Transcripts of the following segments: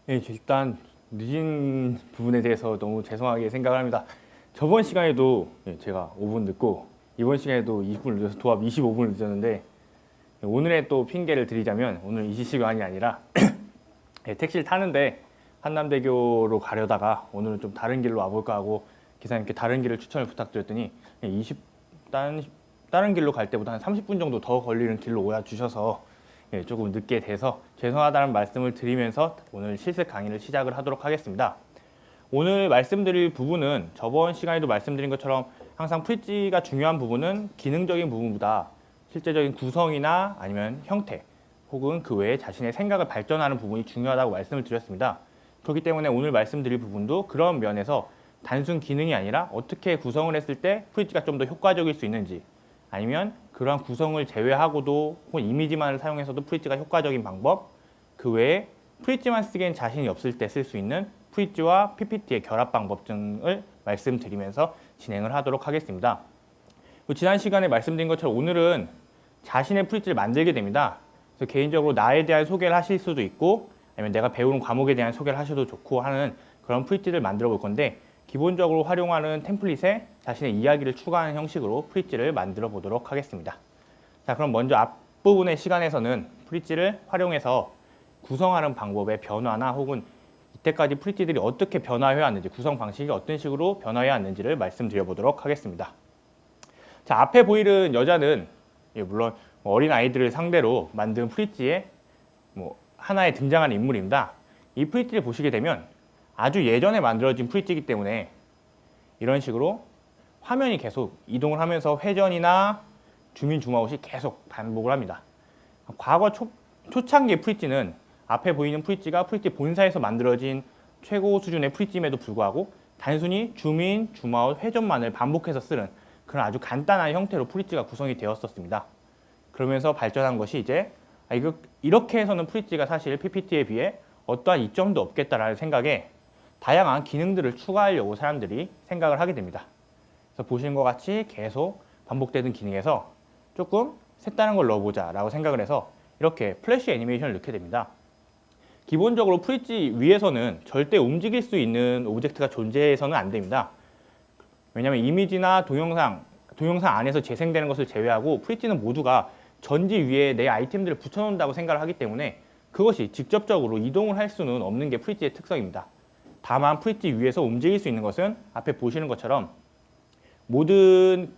예, 일단 늦은 부분에 대해서 너무 죄송하게 생각을 합니다. 저번 시간에도 제가 5분 늦고 이번 시간에도 20분 늦어서 도합 25분 늦었는데 오늘의 또 핑계를 드리자면 오늘 20시간이 아니라 택시를 타는데 한남대교로 가려다가 오늘은 좀 다른 길로 와볼까 하고 기사님께 다른 길을 추천을 부탁드렸더니 다른 길로 갈 때보다 한 30분 정도 더 걸리는 길로 오야 주셔서 조금 늦게 돼서 죄송하다는 말씀을 드리면서 오늘 실습 강의를 시작을 하도록 하겠습니다. 오늘 말씀드릴 부분은 저번 시간에도 말씀드린 것처럼 항상 프릿지가 중요한 부분은 기능적인 부분보다 실제적인 구성이나 아니면 형태 혹은 그 외에 자신의 생각을 발전하는 부분이 중요하다고 말씀을 드렸습니다. 그렇기 때문에 오늘 말씀드릴 부분도 그런 면에서 단순 기능이 아니라 어떻게 구성을 했을 때 프릿지가 좀 더 효과적일 수 있는지, 아니면 그러한 구성을 제외하고도 혹은 이미지만을 사용해서도 프릿지가 효과적인 방법, 그 외에 프릿지만 쓰기엔 자신이 없을 때 쓸 수 있는 프릿지와 PPT의 결합 방법 등을 말씀드리면서 진행을 하도록 하겠습니다. 지난 시간에 말씀드린 것처럼 오늘은 자신의 프릿지를 만들게 됩니다. 그래서 개인적으로 나에 대한 소개를 하실 수도 있고 아니면 내가 배우는 과목에 대한 소개를 하셔도 좋고 하는 그런 프릿지를 만들어 볼 건데, 기본적으로 활용하는 템플릿에 자신의 이야기를 추가하는 형식으로 프릿지를 만들어 보도록 하겠습니다. 자, 그럼 먼저 앞부분의 시간에서는 프릿지를 활용해서 구성하는 방법의 변화나 혹은 이때까지 프릿지들이 어떻게 변화해 왔는지, 구성 방식이 어떤 식으로 변화해 왔는지를 말씀드려 보도록 하겠습니다. 자, 앞에 보이는 여자는 물론 어린 아이들을 상대로 만든 프릿지의 하나의 등장하는 인물입니다. 이 프릿지를 보시게 되면 아주 예전에 만들어진 프릿지이기 때문에 이런 식으로 화면이 계속 이동을 하면서 회전이나 줌인 줌아웃이 계속 반복을 합니다. 과거 초창기의 프릿지는 앞에 보이는 프릿지가 프릿지 본사에서 만들어진 최고 수준의 프릿지임에도 불구하고 단순히 줌인, 줌아웃, 회전만을 반복해서 쓰는 그런 아주 간단한 형태로 프릿지가 구성이 되었었습니다. 그러면서 발전한 것이 이제 이렇게 해서는 프릿지가 사실 PPT에 비해 어떠한 이점도 없겠다라는 생각에 다양한 기능들을 추가하려고 사람들이 생각을 하게 됩니다. 그래서 보시는 것 같이 계속 반복되는 기능에서 조금 색다른 걸 넣어보자 라고 생각을 해서 이렇게 플래시 애니메이션을 넣게 됩니다. 기본적으로 프릿지 위에서는 절대 움직일 수 있는 오브젝트가 존재해서는 안 됩니다. 왜냐하면 이미지나 동영상 안에서 재생되는 것을 제외하고 프릿지는 모두가 전지 위에 내 아이템들을 붙여놓는다고 생각을 하기 때문에 그것이 직접적으로 이동을 할 수는 없는 게 프릿지의 특성입니다. 다만 프릿지 위에서 움직일 수 있는 것은 앞에 보시는 것처럼 모든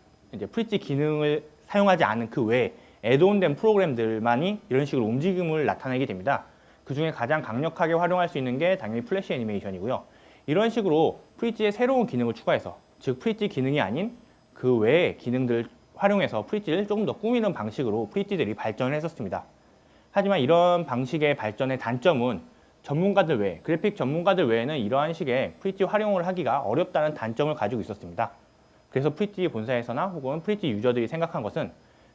프릿지 기능을 사용하지 않은 그 외에 애드온된 프로그램들만이 이런 식으로 움직임을 나타내게 됩니다. 그 중에 가장 강력하게 활용할 수 있는 게 당연히 플래시 애니메이션이고요. 이런 식으로 프릿지에 새로운 기능을 추가해서, 즉 프릿지 기능이 아닌 그 외의 기능들을 활용해서 프릿지를 조금 더 꾸미는 방식으로 프릿지들이 발전을 했었습니다. 하지만 이런 방식의 발전의 단점은 전문가들 외에, 그래픽 전문가들 외에는 이러한 식의 프릿지 활용을 하기가 어렵다는 단점을 가지고 있었습니다. 그래서 프릿지 본사에서나 혹은 프릿지 유저들이 생각한 것은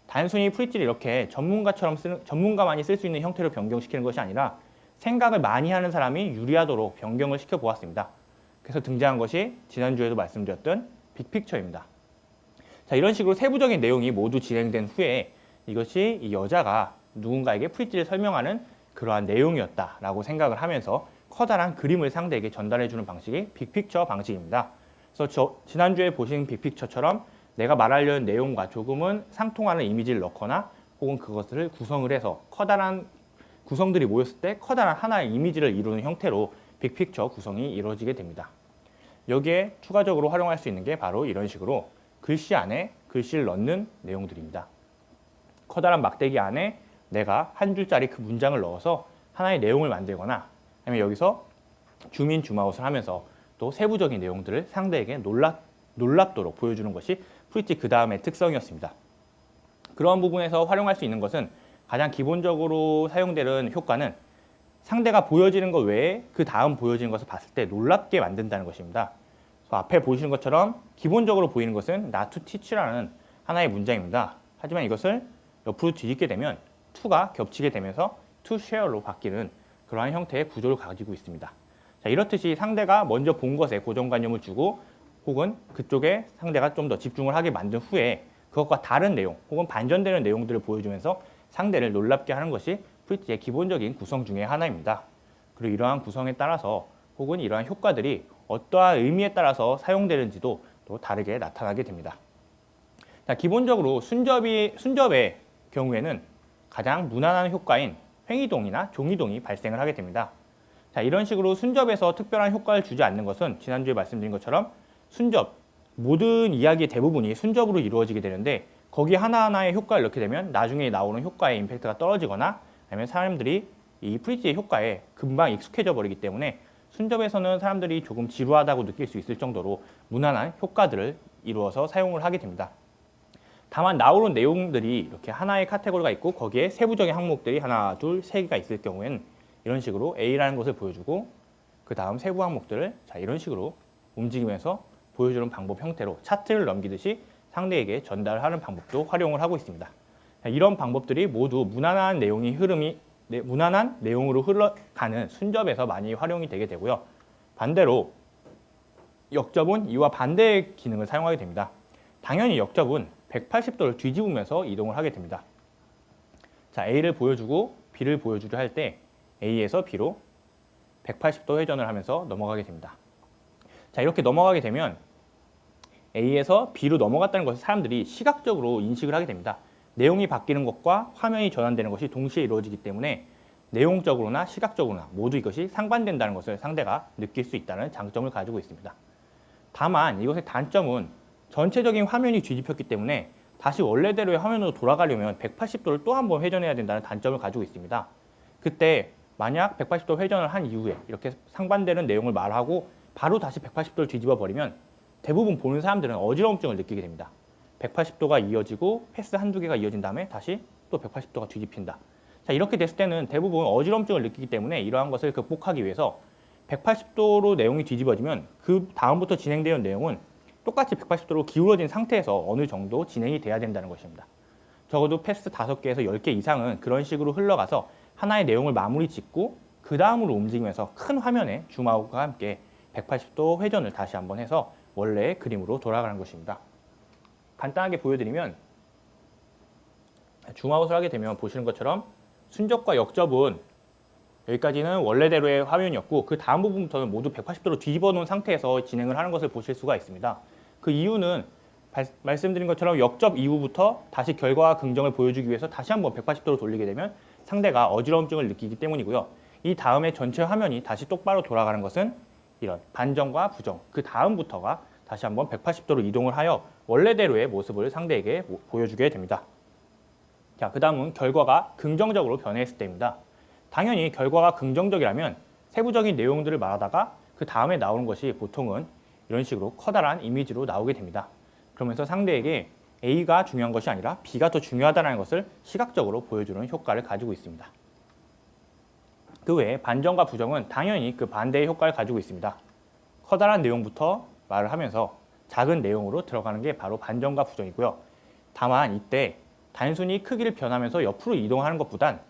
단순히 프릿지를 이렇게 전문가만이 쓸 수 있는 형태로 변경시키는 것이 아니라 생각을 많이 하는 사람이 유리하도록 변경을 시켜보았습니다. 그래서 등장한 것이 지난주에도 말씀드렸던 빅픽처입니다. 자, 이런 식으로 세부적인 내용이 모두 진행된 후에 이것이 이 여자가 누군가에게 프릿지를 설명하는 그러한 내용이었다라고 생각을 하면서 커다란 그림을 상대에게 전달해주는 방식이 빅픽처 방식입니다. 그래서 지난주에 보신 빅픽처처럼 내가 말하려는 내용과 조금은 상통하는 이미지를 넣거나 혹은 그것을 구성을 해서 커다란 구성들이 모였을 때 커다란 하나의 이미지를 이루는 형태로 빅픽처 구성이 이루어지게 됩니다. 여기에 추가적으로 활용할 수 있는 게 바로 이런 식으로 글씨 안에 글씨를 넣는 내용들입니다. 커다란 막대기 안에 내가 한 줄짜리 그 문장을 넣어서 하나의 내용을 만들거나 아니면 여기서 줌인 줌아웃을 하면서 또 세부적인 내용들을 상대에게 놀랍도록 보여주는 것이 프릿지 그 다음의 특성이었습니다. 그런 부분에서 활용할 수 있는 것은 가장 기본적으로 사용되는 효과는 상대가 보여지는 것 외에 그 다음 보여지는 것을 봤을 때 놀랍게 만든다는 것입니다. 앞에 보시는 것처럼 기본적으로 보이는 것은 not to teach라는 하나의 문장입니다. 하지만 이것을 옆으로 뒤집게 되면 to가 겹치게 되면서 to share로 바뀌는 그러한 형태의 구조를 가지고 있습니다. 자, 이렇듯이 상대가 먼저 본 것에 고정관념을 주고 혹은 그쪽에 상대가 좀 더 집중을 하게 만든 후에 그것과 다른 내용 혹은 반전되는 내용들을 보여주면서 상대를 놀랍게 하는 것이 프릿지의 기본적인 구성 중에 하나입니다. 그리고 이러한 구성에 따라서 혹은 이러한 효과들이 어떠한 의미에 따라서 사용되는지도 또 다르게 나타나게 됩니다. 자, 기본적으로 순접의 경우에는 가장 무난한 효과인 횡이동이나 종이동이 발생을 하게 됩니다. 자, 이런 식으로 순접에서 특별한 효과를 주지 않는 것은 지난주에 말씀드린 것처럼 순접, 모든 이야기의 대부분이 순접으로 이루어지게 되는데 거기 하나하나의 효과를 넣게 되면 나중에 나오는 효과의 임팩트가 떨어지거나 아니면 사람들이 이 프리지의 효과에 금방 익숙해져 버리기 때문에 순접에서는 사람들이 조금 지루하다고 느낄 수 있을 정도로 무난한 효과들을 이루어서 사용을 하게 됩니다. 다만 나오는 내용들이 이렇게 하나의 카테고리가 있고 거기에 세부적인 항목들이 하나, 둘, 세 개가 있을 경우에는 이런 식으로 A라는 것을 보여주고 그 다음 세부 항목들을 자 이런 식으로 움직이면서 보여주는 방법 형태로 차트를 넘기듯이 상대에게 전달하는 방법도 활용을 하고 있습니다. 자, 이런 방법들이 모두 무난한 내용으로 흘러가는 순접에서 많이 활용이 되게 되고요. 반대로 역접은 이와 반대의 기능을 사용하게 됩니다. 당연히 역접은 180도를 뒤집으면서 이동을 하게 됩니다. 자, A를 보여주고 B를 보여주려 할 때 A에서 B로 180도 회전을 하면서 넘어가게 됩니다. 자, 이렇게 넘어가게 되면 A에서 B로 넘어갔다는 것을 사람들이 시각적으로 인식을 하게 됩니다. 내용이 바뀌는 것과 화면이 전환되는 것이 동시에 이루어지기 때문에 내용적으로나 시각적으로나 모두 이것이 상반된다는 것을 상대가 느낄 수 있다는 장점을 가지고 있습니다. 다만 이것의 단점은 전체적인 화면이 뒤집혔기 때문에 다시 원래대로의 화면으로 돌아가려면 180도를 또 한 번 회전해야 된다는 단점을 가지고 있습니다. 그때 만약 180도 회전을 한 이후에 이렇게 상반되는 내용을 말하고 바로 다시 180도를 뒤집어 버리면 대부분 보는 사람들은 어지러움증을 느끼게 됩니다. 180도가 이어지고 패스 한두 개가 이어진 다음에 다시 또 180도가 뒤집힌다. 자, 이렇게 됐을 때는 대부분 어지러움증을 느끼기 때문에 이러한 것을 극복하기 위해서 180도로 내용이 뒤집어지면 그 다음부터 진행되는 내용은 똑같이 180도로 기울어진 상태에서 어느 정도 진행이 돼야 된다는 것입니다. 적어도 패스 5개에서 10개 이상은 그런 식으로 흘러가서 하나의 내용을 마무리 짓고 그 다음으로 움직이면서 큰 화면에 줌아웃과 함께 180도 회전을 다시 한번 해서 원래의 그림으로 돌아가는 것입니다. 간단하게 보여드리면 줌아웃을 하게 되면 보시는 것처럼 순접과 역접은 여기까지는 원래대로의 화면이었고 그 다음 부분부터는 모두 180도로 뒤집어 놓은 상태에서 진행을 하는 것을 보실 수가 있습니다. 그 이유는 말씀드린 것처럼 역접 이후부터 다시 결과와 긍정을 보여주기 위해서 다시 한번 180도로 돌리게 되면 상대가 어지러움증을 느끼기 때문이고요. 이 다음에 전체 화면이 다시 똑바로 돌아가는 것은 이런 반전과 부정, 그 다음부터가 다시 한번 180도로 이동을 하여 원래대로의 모습을 상대에게 보여주게 됩니다. 자, 그 다음은 결과가 긍정적으로 변했을 때입니다. 당연히 결과가 긍정적이라면 세부적인 내용들을 말하다가 그 다음에 나오는 것이 보통은 이런 식으로 커다란 이미지로 나오게 됩니다. 그러면서 상대에게 A가 중요한 것이 아니라 B가 더 중요하다는 것을 시각적으로 보여주는 효과를 가지고 있습니다. 그 외에 반전과 부정은 당연히 그 반대의 효과를 가지고 있습니다. 커다란 내용부터 말을 하면서 작은 내용으로 들어가는 게 바로 반전과 부정이고요. 다만 이때 단순히 크기를 변하면서 옆으로 이동하는 것보단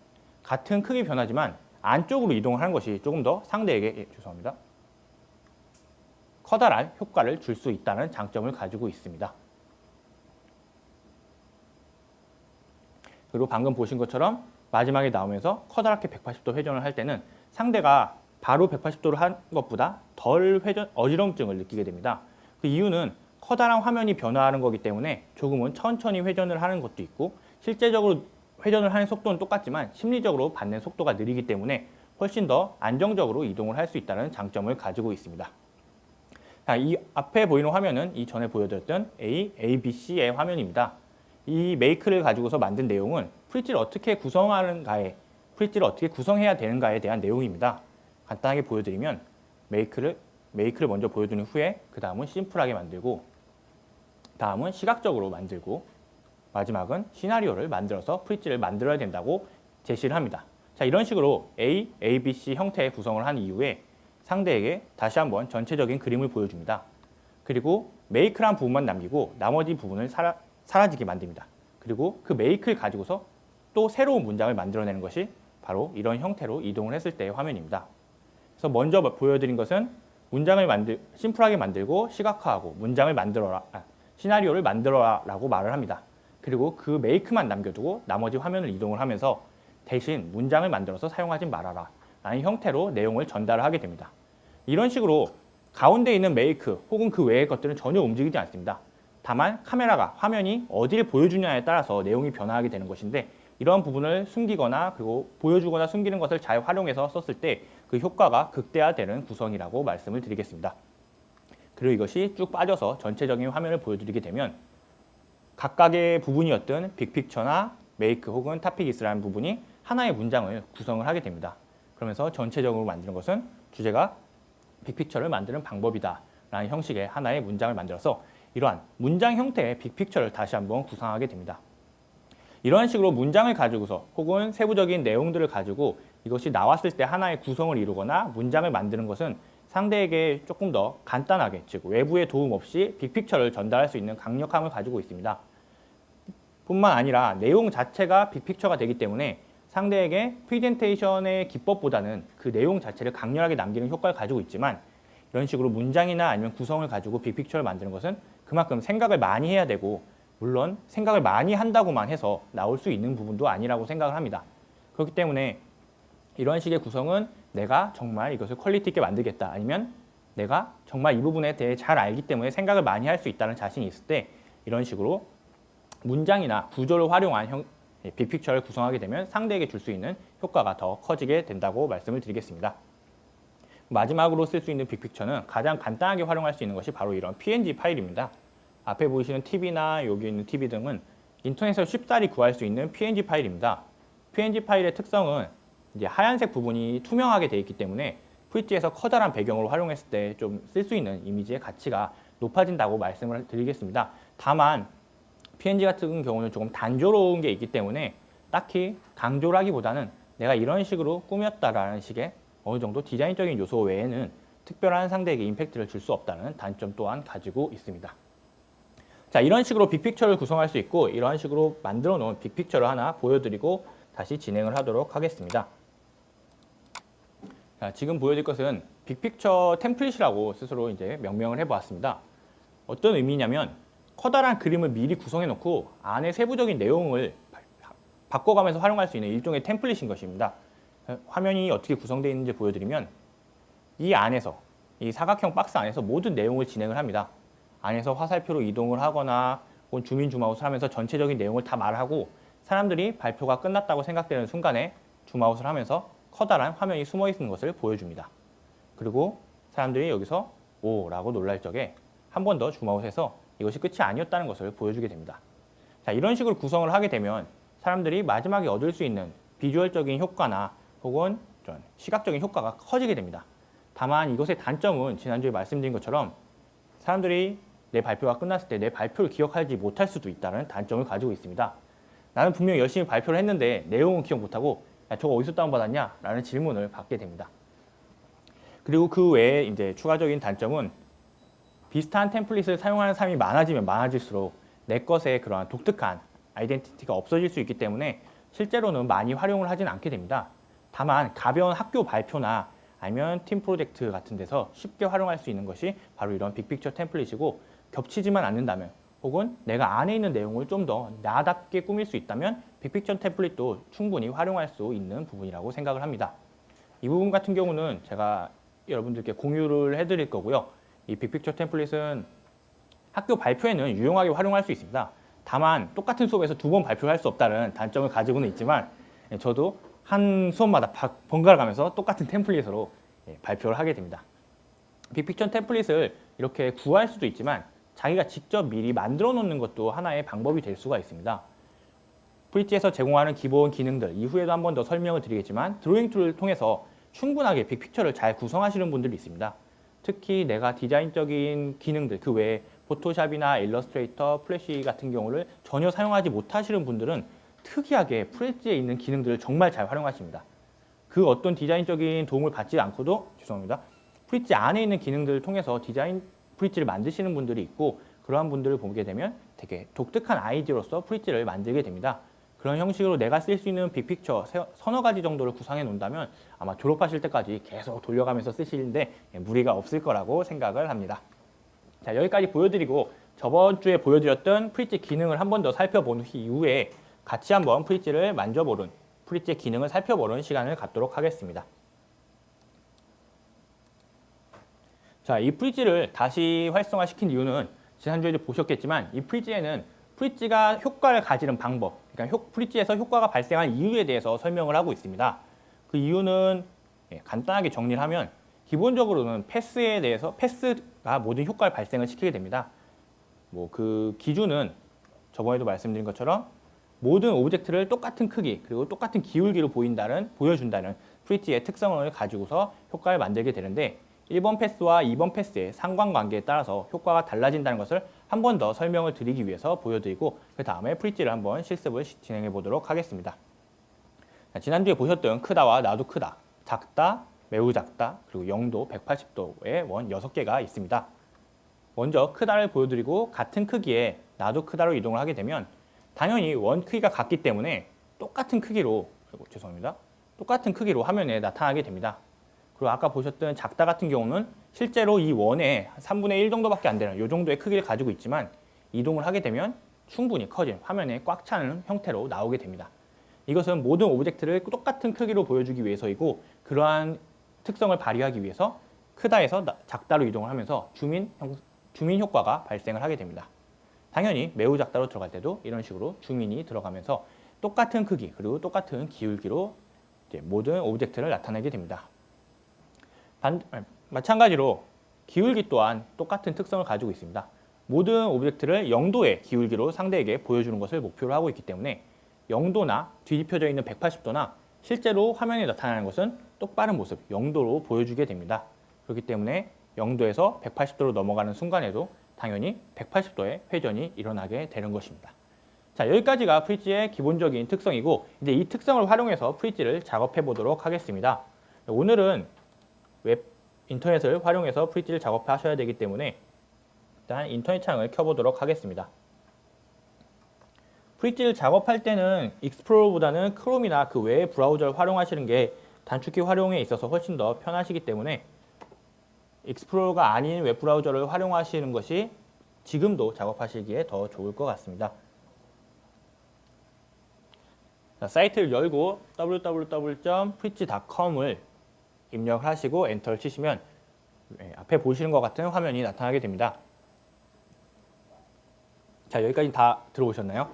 같은 크기 변하지만 안쪽으로 이동을 하는 것이 조금 더 상대에게 커다란 효과를 줄 수 있다는 장점을 가지고 있습니다. 그리고 방금 보신 것처럼 마지막에 나오면서 커다랗게 180도 회전을 할 때는 상대가 바로 180도로 한 것보다 덜 어지러움증을 느끼게 됩니다. 그 이유는 커다란 화면이 변화하는 거기 때문에 조금은 천천히 회전을 하는 것도 있고 실제적으로 회전을 하는 속도는 똑같지만 심리적으로 받는 속도가 느리기 때문에 훨씬 더 안정적으로 이동을 할 수 있다는 장점을 가지고 있습니다. 자, 이 앞에 보이는 화면은 이전에 보여드렸던 A, B, C의 화면입니다. 이 메이크를 가지고서 만든 내용은 프리지를 어떻게 구성해야 되는가에 대한 내용입니다. 간단하게 보여드리면 메이크를 먼저 보여주는 후에 그 다음은 심플하게 만들고 다음은 시각적으로 만들고 마지막은 시나리오를 만들어서 프리지를 만들어야 된다고 제시를 합니다. 자, 이런 식으로 A, B, C 형태의 구성을 한 이후에 상대에게 다시 한번 전체적인 그림을 보여줍니다. 그리고 메이크란 부분만 남기고 나머지 부분을 사라지게 만듭니다. 그리고 그 메이크를 가지고서 또 새로운 문장을 만들어내는 것이 바로 이런 형태로 이동을 했을 때의 화면입니다. 그래서 먼저 보여드린 것은 문장을 심플하게 만들고 시각화하고 문장을 만들어라, 시나리오를 만들어라 라고 말을 합니다. 그리고 그 메이크만 남겨두고 나머지 화면을 이동을 하면서 대신 문장을 만들어서 사용하지 말아라 라는 형태로 내용을 전달을 하게 됩니다. 이런 식으로 가운데 있는 메이크 혹은 그 외의 것들은 전혀 움직이지 않습니다. 다만 카메라가 화면이 어디를 보여주냐에 따라서 내용이 변화하게 되는 것인데 이런 부분을 숨기거나 그리고 보여주거나 숨기는 것을 잘 활용해서 썼을 때 그 효과가 극대화되는 구성이라고 말씀을 드리겠습니다. 그리고 이것이 쭉 빠져서 전체적인 화면을 보여드리게 되면 각각의 부분이었던 빅픽처나 메이크 혹은 타픽이스라는 부분이 하나의 문장을 구성을 하게 됩니다. 그러면서 전체적으로 만드는 것은 주제가 빅픽처를 만드는 방법이다 라는 형식의 하나의 문장을 만들어서 이러한 문장 형태의 빅픽처를 다시 한번 구성하게 됩니다. 이런 식으로 문장을 가지고서 혹은 세부적인 내용들을 가지고 이것이 나왔을 때 하나의 구성을 이루거나 문장을 만드는 것은 상대에게 조금 더 간단하게, 즉 외부의 도움 없이 빅픽처를 전달할 수 있는 강력함을 가지고 있습니다. 뿐만 아니라 내용 자체가 빅픽처가 되기 때문에 상대에게 프레젠테이션의 기법보다는 그 내용 자체를 강렬하게 남기는 효과를 가지고 있지만 이런 식으로 문장이나 아니면 구성을 가지고 빅픽처를 만드는 것은 그만큼 생각을 많이 해야 되고 물론 생각을 많이 한다고만 해서 나올 수 있는 부분도 아니라고 생각을 합니다. 그렇기 때문에 이런 식의 구성은 내가 정말 이것을 퀄리티 있게 만들겠다 아니면 내가 정말 이 부분에 대해 잘 알기 때문에 생각을 많이 할 수 있다는 자신이 있을 때 이런 식으로 문장이나 구조를 활용한 빅픽처를 구성하게 되면 상대에게 줄 수 있는 효과가 더 커지게 된다고 말씀을 드리겠습니다. 마지막으로 쓸 수 있는 빅픽처는 가장 간단하게 활용할 수 있는 것이 바로 이런 PNG 파일입니다. 앞에 보이시는 TV나 여기 있는 TV 등은 인터넷에서 쉽사리 구할 수 있는 PNG 파일입니다. PNG 파일의 특성은 이제 하얀색 부분이 투명하게 되어 있기 때문에 프리티에서 커다란 배경으로 활용했을 때 좀 쓸 수 있는 이미지의 가치가 높아진다고 말씀을 드리겠습니다. 다만 PNG 같은 경우는 조금 단조로운 게 있기 때문에 딱히 강조라기보다는 내가 이런 식으로 꾸몄다라는 식의 어느 정도 디자인적인 요소 외에는 특별한 상대에게 임팩트를 줄 수 없다는 단점 또한 가지고 있습니다. 자, 이런 식으로 빅픽처를 구성할 수 있고 이런 식으로 만들어 놓은 빅픽처를 하나 보여드리고 다시 진행을 하도록 하겠습니다. 자, 지금 보여드릴 것은 빅픽처 템플릿이라고 스스로 이제 명명을 해보았습니다. 어떤 의미냐면 커다란 그림을 미리 구성해 놓고 안에 세부적인 내용을 바꿔가면서 활용할 수 있는 일종의 템플릿인 것입니다. 화면이 어떻게 구성되어 있는지 보여드리면 이 안에서 이 사각형 박스 안에서 모든 내용을 진행을 합니다. 안에서 화살표로 이동을 하거나 혹은 줌인 줌아웃을 하면서 전체적인 내용을 다 말하고 사람들이 발표가 끝났다고 생각되는 순간에 줌아웃을 하면서 커다란 화면이 숨어 있는 것을 보여줍니다. 그리고 사람들이 여기서 오 라고 놀랄 적에 한 번 더 줌아웃해서 이것이 끝이 아니었다는 것을 보여주게 됩니다. 자, 이런 식으로 구성을 하게 되면 사람들이 마지막에 얻을 수 있는 비주얼적인 효과나 혹은 좀 시각적인 효과가 커지게 됩니다. 다만 이것의 단점은 지난주에 말씀드린 것처럼 사람들이 내 발표가 끝났을 때 내 발표를 기억하지 못할 수도 있다는 단점을 가지고 있습니다. 나는 분명히 열심히 발표를 했는데 내용은 기억 못하고 야, 저거 어디서 다운받았냐? 라는 질문을 받게 됩니다. 그리고 그 외에 이제 추가적인 단점은 비슷한 템플릿을 사용하는 사람이 많아지면 많아질수록 내 것의 그러한 독특한 아이덴티티가 없어질 수 있기 때문에 실제로는 많이 활용을 하진 않게 됩니다. 다만 가벼운 학교 발표나 아니면 팀 프로젝트 같은 데서 쉽게 활용할 수 있는 것이 바로 이런 빅픽처 템플릿이고 겹치지만 않는다면 혹은 내가 안에 있는 내용을 좀 더 나답게 꾸밀 수 있다면 빅픽처 템플릿도 충분히 활용할 수 있는 부분이라고 생각을 합니다. 이 부분 같은 경우는 제가 여러분들께 공유를 해드릴 거고요. 이 빅픽처 템플릿은 학교 발표에는 유용하게 활용할 수 있습니다. 다만 똑같은 수업에서 2번 발표를 할 수 없다는 단점을 가지고는 있지만 저도 한 수업마다 번갈아 가면서 똑같은 템플릿으로 발표를 하게 됩니다. 빅픽처 템플릿을 이렇게 구할 수도 있지만 자기가 직접 미리 만들어 놓는 것도 하나의 방법이 될 수가 있습니다. 프리티에서 제공하는 기본 기능들 이후에도 한 번 더 설명을 드리겠지만 드로잉 툴을 통해서 충분하게 빅픽처를 잘 구성하시는 분들이 있습니다. 특히 내가 디자인적인 기능들 그 외에 포토샵이나 일러스트레이터, 플래시 같은 경우를 전혀 사용하지 못하시는 분들은 특이하게 프리티에 있는 기능들을 정말 잘 활용하십니다. 그 어떤 디자인적인 도움을 받지 않고도 프리티 안에 있는 기능들을 통해서 디자인 프리티를 만드시는 분들이 있고 그러한 분들을 보게 되면 되게 독특한 아이디어로서 프리티를 만들게 됩니다. 그런 형식으로 내가 쓸 수 있는 빅픽처 서너 가지 정도를 구상해 놓는다면 아마 졸업하실 때까지 계속 돌려가면서 쓰시는데 무리가 없을 거라고 생각을 합니다. 자, 여기까지 보여드리고 저번 주에 보여드렸던 프리티 기능을 한 번 더 살펴본 이후에 같이 한번 프리티를 만져보는 프리티의 기능을 살펴보는 시간을 갖도록 하겠습니다. 자, 이 프리지를 다시 활성화시킨 이유는 지난주에도 보셨겠지만 이 프리지에는 프리지가 효과를 가지는 방법, 그러니까 프리지에서 효과가 발생한 이유에 대해서 설명을 하고 있습니다. 그 이유는 간단하게 정리를 하면 기본적으로는 패스에 대해서 패스가 모든 효과를 발생을 시키게 됩니다. 뭐 그 기준은 저번에도 말씀드린 것처럼 모든 오브젝트를 똑같은 크기 그리고 똑같은 기울기로 보여준다는 프리지의 특성을 가지고서 효과를 만들게 되는데 1번 패스와 2번 패스의 상관관계에 따라서 효과가 달라진다는 것을 한 번 더 설명을 드리기 위해서 보여드리고 그 다음에 프리지를 한번 실습을 진행해 보도록 하겠습니다. 지난주에 보셨던 크다와 나도 크다, 작다, 매우 작다, 그리고 0도, 180도의 원 6개가 있습니다. 먼저 크다를 보여드리고 같은 크기의 나도 크다로 이동을 하게 되면 당연히 원 크기가 같기 때문에 똑같은 크기로 화면에 나타나게 됩니다. 그리고 아까 보셨던 작다 같은 경우는 실제로 이 원의 3분의 1 정도밖에 안 되는 이 정도의 크기를 가지고 있지만 이동을 하게 되면 충분히 커진 화면에 꽉 차는 형태로 나오게 됩니다. 이것은 모든 오브젝트를 똑같은 크기로 보여주기 위해서이고 그러한 특성을 발휘하기 위해서 크다에서 작다로 이동을 하면서 줌인 효과가 발생을 하게 됩니다. 당연히 매우 작다로 들어갈 때도 이런 식으로 줌인이 들어가면서 똑같은 크기 그리고 똑같은 기울기로 모든 오브젝트를 나타내게 됩니다. 마찬가지로 기울기 또한 똑같은 특성을 가지고 있습니다. 모든 오브젝트를 0도의 기울기로 상대에게 보여주는 것을 목표로 하고 있기 때문에 0도나 뒤집혀져 있는 180도나 실제로 화면에 나타나는 것은 똑바른 모습 0도로 보여주게 됩니다. 그렇기 때문에 0도에서 180도로 넘어가는 순간에도 당연히 180도의 회전이 일어나게 되는 것입니다. 자, 여기까지가 프리지의 기본적인 특성이고 이제 이 특성을 활용해서 프리지를 작업해 보도록 하겠습니다. 오늘은 인터넷을 활용해서 프리지를 작업하셔야 되기 때문에 일단 인터넷 창을 켜보도록 하겠습니다. 프리지를 작업할 때는 익스플로러보다는 크롬이나 그 외의 브라우저를 활용하시는 게 단축키 활용에 있어서 훨씬 더 편하시기 때문에 익스플로러가 아닌 웹브라우저를 활용하시는 것이 지금도 작업하시기에 더 좋을 것 같습니다. 자, 사이트를 열고 www.preach.com을 입력하시고 엔터를 치시면 앞에 보시는 것 같은 화면이 나타나게 됩니다. 자, 여기까지 다 들어오셨나요?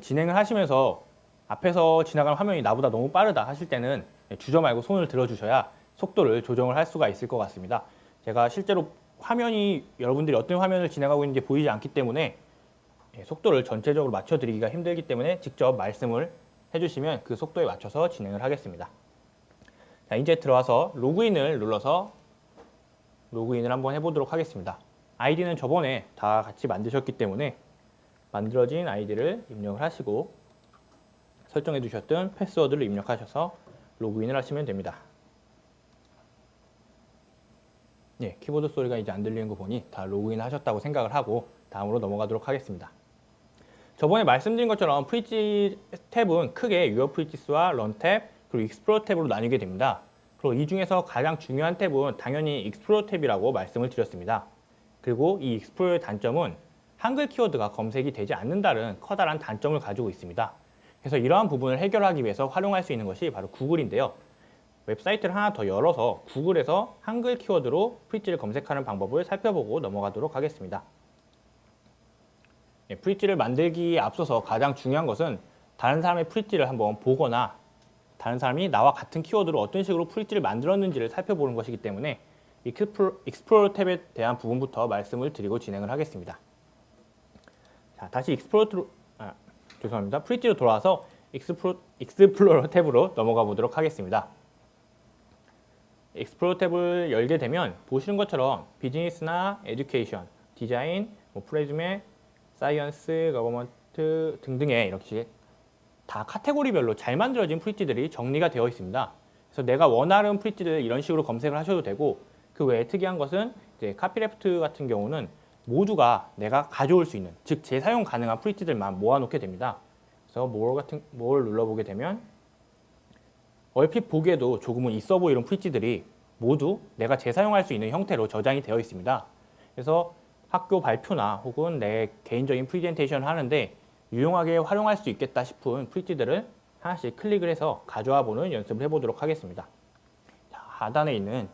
진행을 하시면서 앞에서 지나가는 화면이 나보다 너무 빠르다 하실 때는 주저 말고 손을 들어주셔야 속도를 조정을 할 수가 있을 것 같습니다. 제가 실제로 화면이 여러분들이 어떤 화면을 진행하고 있는지 보이지 않기 때문에 속도를 전체적으로 맞춰드리기가 힘들기 때문에 직접 말씀을 해주시면 그 속도에 맞춰서 진행을 하겠습니다. 자, 이제 들어와서 로그인을 눌러서 로그인을 한번 해보도록 하겠습니다. 아이디는 저번에 다 같이 만드셨기 때문에 만들어진 아이디를 입력을 하시고 설정해 두셨던 패스워드를 입력하셔서 로그인을 하시면 됩니다. 키보드 소리가 이제 안 들리는 거 보니 다 로그인 하셨다고 생각을 하고 다음으로 넘어가도록 하겠습니다. 저번에 말씀드린 것처럼 프리지 탭은 크게 유어 프리지스와 런 탭, 그리고 익스플로러 탭으로 나뉘게 됩니다. 그리고 이 중에서 가장 중요한 탭은 당연히 익스플로러 탭이라고 말씀을 드렸습니다. 그리고 이 익스플로러의 단점은 한글 키워드가 검색이 되지 않는다는 커다란 단점을 가지고 있습니다. 그래서 이러한 부분을 해결하기 위해서 활용할 수 있는 것이 바로 구글인데요. 웹사이트를 하나 더 열어서 구글에서 한글 키워드로 프리지를 검색하는 방법을 살펴보고 넘어가도록 하겠습니다. 프리지를 만들기에 앞서서 가장 중요한 것은 다른 사람의 프리지를 한번 보거나 다른 사람이 나와 같은 키워드로 어떤 식으로 프리지를 만들었는지를 살펴보는 것이기 때문에 익스플로러 탭에 대한 부분부터 말씀을 드리고 진행을 하겠습니다. 자, 다시 프리지로 돌아와서 익스플로러 탭으로 넘어가 보도록 하겠습니다. 익스플로러 탭을 열게 되면 보시는 것처럼 비즈니스나 에듀케이션, 디자인, 프레즈메, 사이언스, 거버먼트 등등의 이렇게 다 카테고리별로 잘 만들어진 프리지들이 정리가 되어 있습니다. 그래서 내가 원하는 프리지를 이런 식으로 검색을 하셔도 되고 그 외에 특이한 것은 이제 카피레프트 같은 경우는 모두가 내가 가져올 수 있는, 즉 재사용 가능한 프리지들만 모아놓게 됩니다. 그래서 more 눌러보게 되면 얼핏 보기에도 조금은 있어 보이는 프리지들이 모두 내가 재사용할 수 있는 형태로 저장이 되어 있습니다. 그래서 학교 발표나 혹은 내 개인적인 프레젠테이션을 하는데 유용하게 활용할 수 있겠다 싶은 프리지들을 하나씩 클릭을 해서 가져와 보는 연습을 해보도록 하겠습니다. 자, 하단에 있는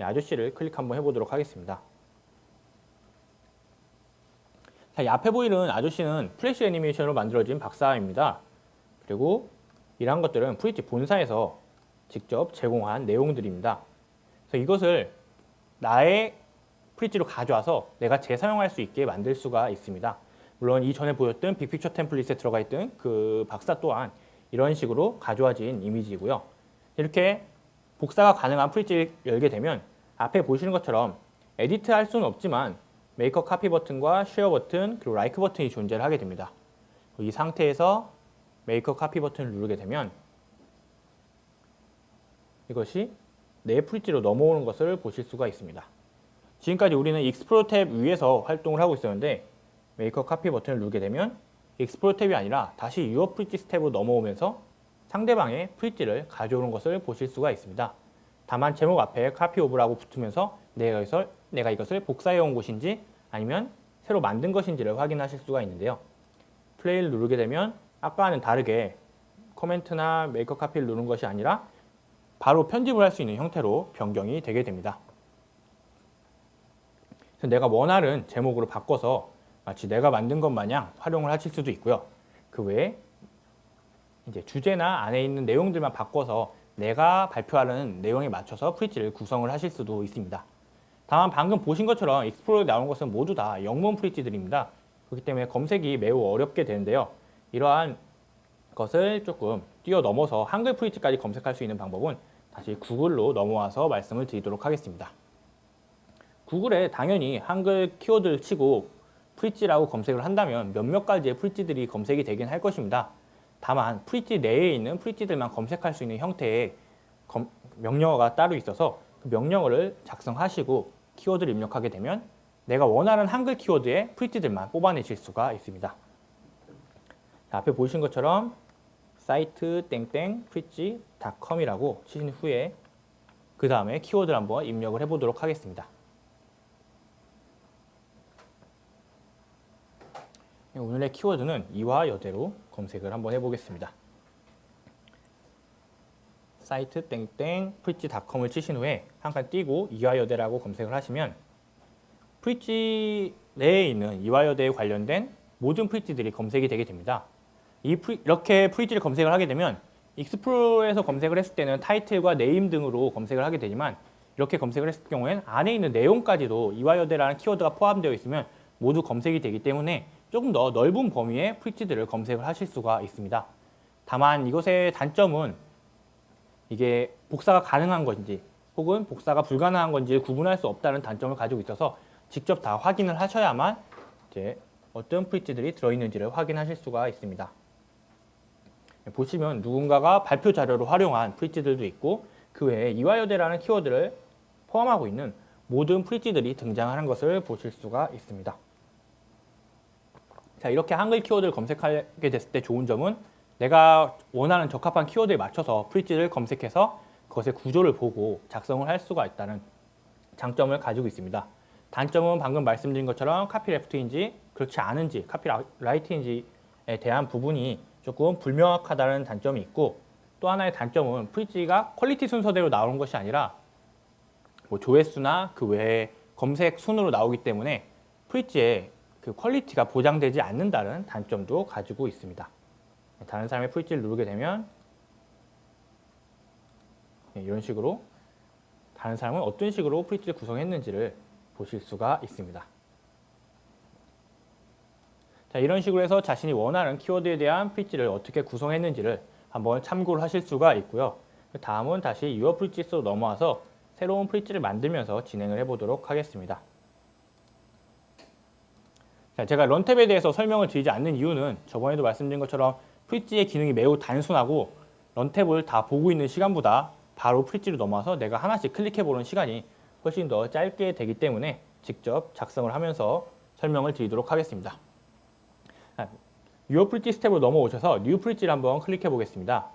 이 아저씨를 클릭 한번 해보도록 하겠습니다. 자, 이 앞에 보이는 아저씨는 플래시 애니메이션으로 만들어진 박사입니다. 그리고 이러한 것들은 프리티 본사에서 직접 제공한 내용들입니다. 그래서 이것을 나의 프리티로 가져와서 내가 재사용할 수 있게 만들 수가 있습니다. 물론 이전에 보였던 빅픽처 템플릿에 들어가 있던 그 박사 또한 이런 식으로 가져와진 이미지이고요. 이렇게 복사가 가능한 프리티를 열게 되면 앞에 보시는 것처럼 에디트 할 수는 없지만 메이커 카피 버튼과 쉐어 버튼 그리고 라이크 버튼이 존재를 하게 됩니다. 이 상태에서 메이커 카피 버튼을 누르게 되면 이것이 내 프리티로 넘어오는 것을 보실 수가 있습니다. 지금까지 우리는 익스플로러 탭 위에서 활동을 하고 있었는데 메이커 카피 버튼을 누르게 되면 익스플로러 탭이 아니라 다시 유어 프리티스 탭으로 넘어오면서 상대방의 프리티를 가져오는 것을 보실 수가 있습니다. 다만 제목 앞에 카피 오브라고 붙으면서 내가 이것을 복사해 온 곳인지 아니면 새로 만든 것인지를 확인하실 수가 있는데요. 플레이를 누르게 되면 아까와는 다르게 코멘트나 메이커 카피를 누른 것이 아니라 바로 편집을 할 수 있는 형태로 변경이 되게 됩니다. 그래서 내가 원하는 제목으로 바꿔서 마치 내가 만든 것 마냥 활용을 하실 수도 있고요. 그 외에 이제 주제나 안에 있는 내용들만 바꿔서 내가 발표하는 내용에 맞춰서 프리티를 구성을 하실 수도 있습니다. 다만 방금 보신 것처럼 익스플로러에 나온 것은 모두 다 영문 프리티들입니다. 그렇기 때문에 검색이 매우 어렵게 되는데요. 이러한 것을 조금 뛰어넘어서 한글 프리티까지 검색할 수 있는 방법은 다시 구글로 넘어와서 말씀을 드리도록 하겠습니다. 구글에 당연히 한글 키워드를 치고 프리티라고 검색을 한다면 몇몇 가지의 프리티들이 검색이 되긴 할 것입니다. 다만 프리티 내에 있는 프리티들만 검색할 수 있는 형태의 명령어가 따로 있어서 그 명령어를 작성하시고 키워드를 입력하게 되면 내가 원하는 한글 키워드의 프리티들만 뽑아내실 수가 있습니다. 자, 앞에 보신 것처럼 사이트 땡땡 프리티.com이라고 치신 후에 그 다음에 키워드를 한번 입력을 해보도록 하겠습니다. 오늘의 키워드는 이화여대로 검색을 한번 해보겠습니다. 사이트 땡땡 프리티.com을 치신 후에 한 칸 띄고 이화여대라고 검색을 하시면 프리티 내에 있는 이화여대에 관련된 모든 프리티들이 검색이 되게 됩니다. 이렇게 프리티를 검색을 하게 되면 익스플로러에서 검색을 했을 때는 타이틀과 네임 등으로 검색을 하게 되지만 이렇게 검색을 했을 경우에는 안에 있는 내용까지도 이화여대라는 키워드가 포함되어 있으면 모두 검색이 되기 때문에 조금 더 넓은 범위의 프리티들을 검색을 하실 수가 있습니다. 다만 이것의 단점은 이게 복사가 가능한 건지 혹은 복사가 불가능한 건지를 구분할 수 없다는 단점을 가지고 있어서 직접 다 확인을 하셔야만 이제 어떤 프리티들이 들어있는지를 확인하실 수가 있습니다. 보시면 누군가가 발표 자료로 활용한 프리티들도 있고 그 외에 이화여대라는 키워드를 포함하고 있는 모든 프리티들이 등장하는 것을 보실 수가 있습니다. 자, 이렇게 한글 키워드를 검색하게 됐을 때 좋은 점은 내가 원하는 적합한 키워드에 맞춰서 프리티를 검색해서 그것의 구조를 보고 작성을 할 수가 있다는 장점을 가지고 있습니다. 단점은 방금 말씀드린 것처럼 카피레프트인지 그렇지 않은지 카피라이트인지에 대한 부분이 조금 불명확하다는 단점이 있고 또 하나의 단점은 프리티가 퀄리티 순서대로 나오는 것이 아니라 조회수나 그 외에 검색 순으로 나오기 때문에 프리티의 그 퀄리티가 보장되지 않는다는 단점도 가지고 있습니다. 다른 사람의 프리티를 누르게 되면 이런 식으로 다른 사람은 어떤 식으로 프리티를 구성했는지를 보실 수가 있습니다. 자, 이런 식으로 해서 자신이 원하는 키워드에 대한 프리티를 어떻게 구성했는지를 한번 참고를 하실 수가 있고요. 다음은 다시 유어 프리티스로 넘어와서 새로운 프리티를 만들면서 진행을 해보도록 하겠습니다. 자, 제가 런탭에 대해서 설명을 드리지 않는 이유는 저번에도 말씀드린 것처럼 프리티의 기능이 매우 단순하고 런탭을 다 보고 있는 시간보다 바로 프리티로 넘어와서 내가 하나씩 클릭해보는 시간이 훨씬 더 짧게 되기 때문에 직접 작성을 하면서 설명을 드리도록 하겠습니다. 유어 프리티 스텝으로 넘어오셔서 뉴 프리티를 한번 클릭해 보겠습니다.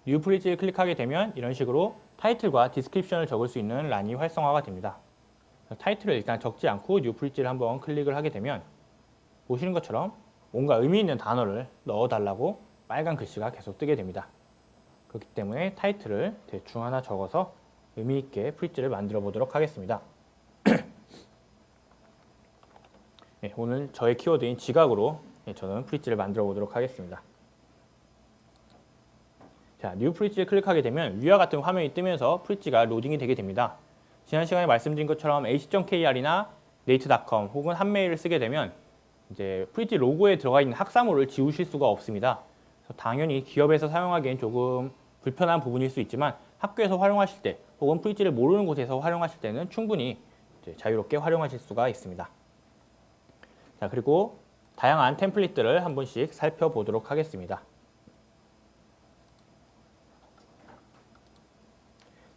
뉴 프리티를 클릭하게 되면 이런 식으로 타이틀과 디스크립션을 적을 수 있는 란이 활성화가 됩니다. 타이틀을 일단 적지 않고 뉴 프리티를 한번 클릭을 하게 되면 보시는 것처럼 뭔가 의미 있는 단어를 넣어달라고 빨간 글씨가 계속 뜨게 됩니다. 그렇기 때문에 타이틀을 대충 하나 적어서 의미 있게 프리지를 만들어 보도록 하겠습니다. 네, 오늘 저의 키워드인 지각으로 저는 프리지를 만들어 보도록 하겠습니다. 자, 뉴 프리지를 클릭하게 되면 위와 같은 화면이 뜨면서 프리지가 로딩이 되게 됩니다. 지난 시간에 말씀드린 것처럼 ac.kr이나 native.com 혹은 한메일을 쓰게 되면 이제 프리지 로고에 들어가 있는 학사물을 지우실 수가 없습니다. 그래서 당연히 기업에서 사용하기엔 조금 불편한 부분일 수 있지만 학교에서 활용하실 때 혹은 프리지를 모르는 곳에서 활용하실 때는 충분히 이제 자유롭게 활용하실 수가 있습니다. 자, 그리고 다양한 템플릿들을 한 번씩 살펴보도록 하겠습니다.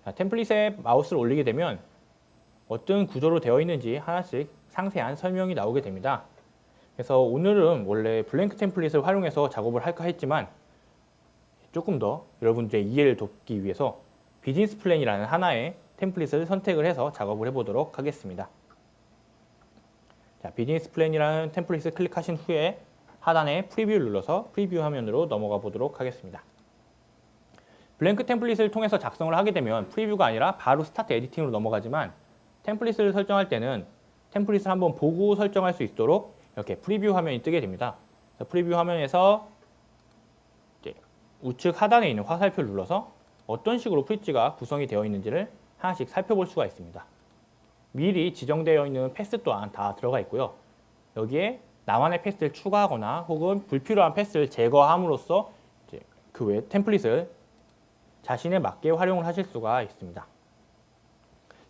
자, 템플릿에 마우스를 올리게 되면 어떤 구조로 되어 있는지 하나씩 상세한 설명이 나오게 됩니다. 그래서 오늘은 원래 블랭크 템플릿을 활용해서 작업을 할까 했지만 조금 더 여러분들의 이해를 돕기 위해서 비즈니스 플랜이라는 하나의 템플릿을 선택을 해서 작업을 해보도록 하겠습니다. 자, 비즈니스 플랜이라는 템플릿을 클릭하신 후에 하단에 프리뷰를 눌러서 프리뷰 화면으로 넘어가 보도록 하겠습니다. 블랭크 템플릿을 통해서 작성을 하게 되면 프리뷰가 아니라 바로 스타트 에디팅으로 넘어가지만 템플릿을 설정할 때는 템플릿을 한번 보고 설정할 수 있도록 이렇게 프리뷰 화면이 뜨게 됩니다. 프리뷰 화면에서 이제 우측 하단에 있는 화살표를 눌러서 어떤 식으로 프리지가 구성이 되어 있는지를 하나씩 살펴볼 수가 있습니다. 미리 지정되어 있는 패스 또한 다 들어가 있고요. 여기에 나만의 패스를 추가하거나 혹은 불필요한 패스를 제거함으로써 이제 그 외 템플릿을 자신에 맞게 활용을 하실 수가 있습니다.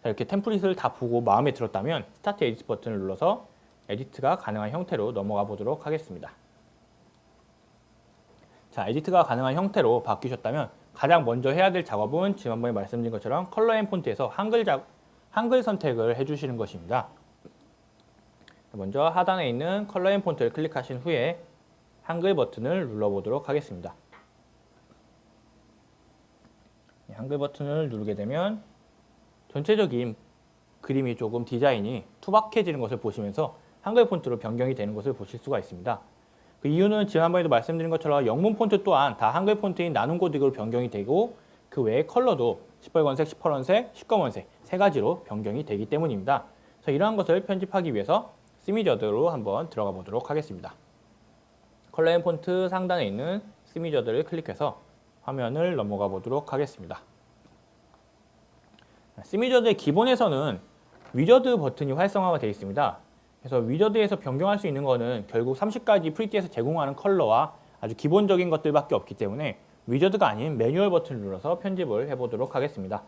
자, 이렇게 템플릿을 다 보고 마음에 들었다면 스타트 에디트 버튼을 눌러서 에디트가 가능한 형태로 넘어가 보도록 하겠습니다. 자, 에디트가 가능한 형태로 바뀌셨다면 가장 먼저 해야 될 작업은 지난번에 말씀드린 것처럼 컬러 앤 폰트에서 한글 선택을 해주시는 것입니다. 먼저 하단에 있는 컬러 앤 폰트를 클릭하신 후에 한글 버튼을 눌러보도록 하겠습니다. 한글 버튼을 누르게 되면 전체적인 그림이 조금 디자인이 투박해지는 것을 보시면서 한글 폰트로 변경이 되는 것을 보실 수가 있습니다. 그 이유는 지난번에도 말씀드린 것처럼 영문 폰트 또한 다 한글 폰트인 나눔 코딩으로 변경이 되고 그 외에 컬러도 시뻘건색, 시퍼런색, 시꺼먼색 세 가지로 변경이 되기 때문입니다. 그래서 이러한 것을 편집하기 위해서 스미저드로 한번 들어가 보도록 하겠습니다. 컬러 앤 폰트 상단에 있는 스미저드를 클릭해서 화면을 넘어가 보도록 하겠습니다. 스미저드의 기본에서는 위저드 버튼이 활성화가 되어 있습니다. 그래서 위저드에서 변경할 수 있는 것은 결국 30가지 프리티에서 제공하는 컬러와 아주 기본적인 것들밖에 없기 때문에 위저드가 아닌 매뉴얼 버튼을 눌러서 편집을 해보도록 하겠습니다.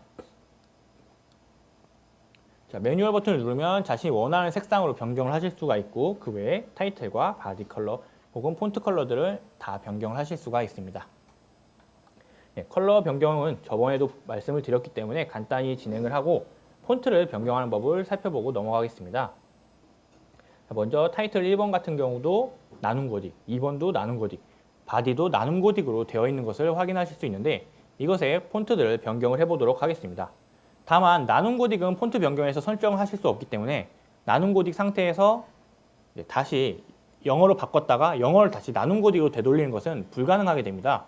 자, 매뉴얼 버튼을 누르면 자신이 원하는 색상으로 변경을 하실 수가 있고 그 외에 타이틀과 바디 컬러 혹은 폰트 컬러들을 다 변경을 하실 수가 있습니다. 네, 컬러 변경은 저번에도 말씀을 드렸기 때문에 간단히 진행을 하고 폰트를 변경하는 법을 살펴보고 넘어가겠습니다. 먼저 타이틀 1번 같은 경우도 나눔 고딕, 2번도 나눔 고딕, 바디도 나눔 고딕으로 되어 있는 것을 확인하실 수 있는데 이것의 폰트들을 변경을 해보도록 하겠습니다. 다만 나눔 고딕은 폰트 변경에서 설정을 하실 수 없기 때문에 나눔 고딕 상태에서 다시 영어로 바꿨다가 영어를 다시 나눔 고딕으로 되돌리는 것은 불가능하게 됩니다.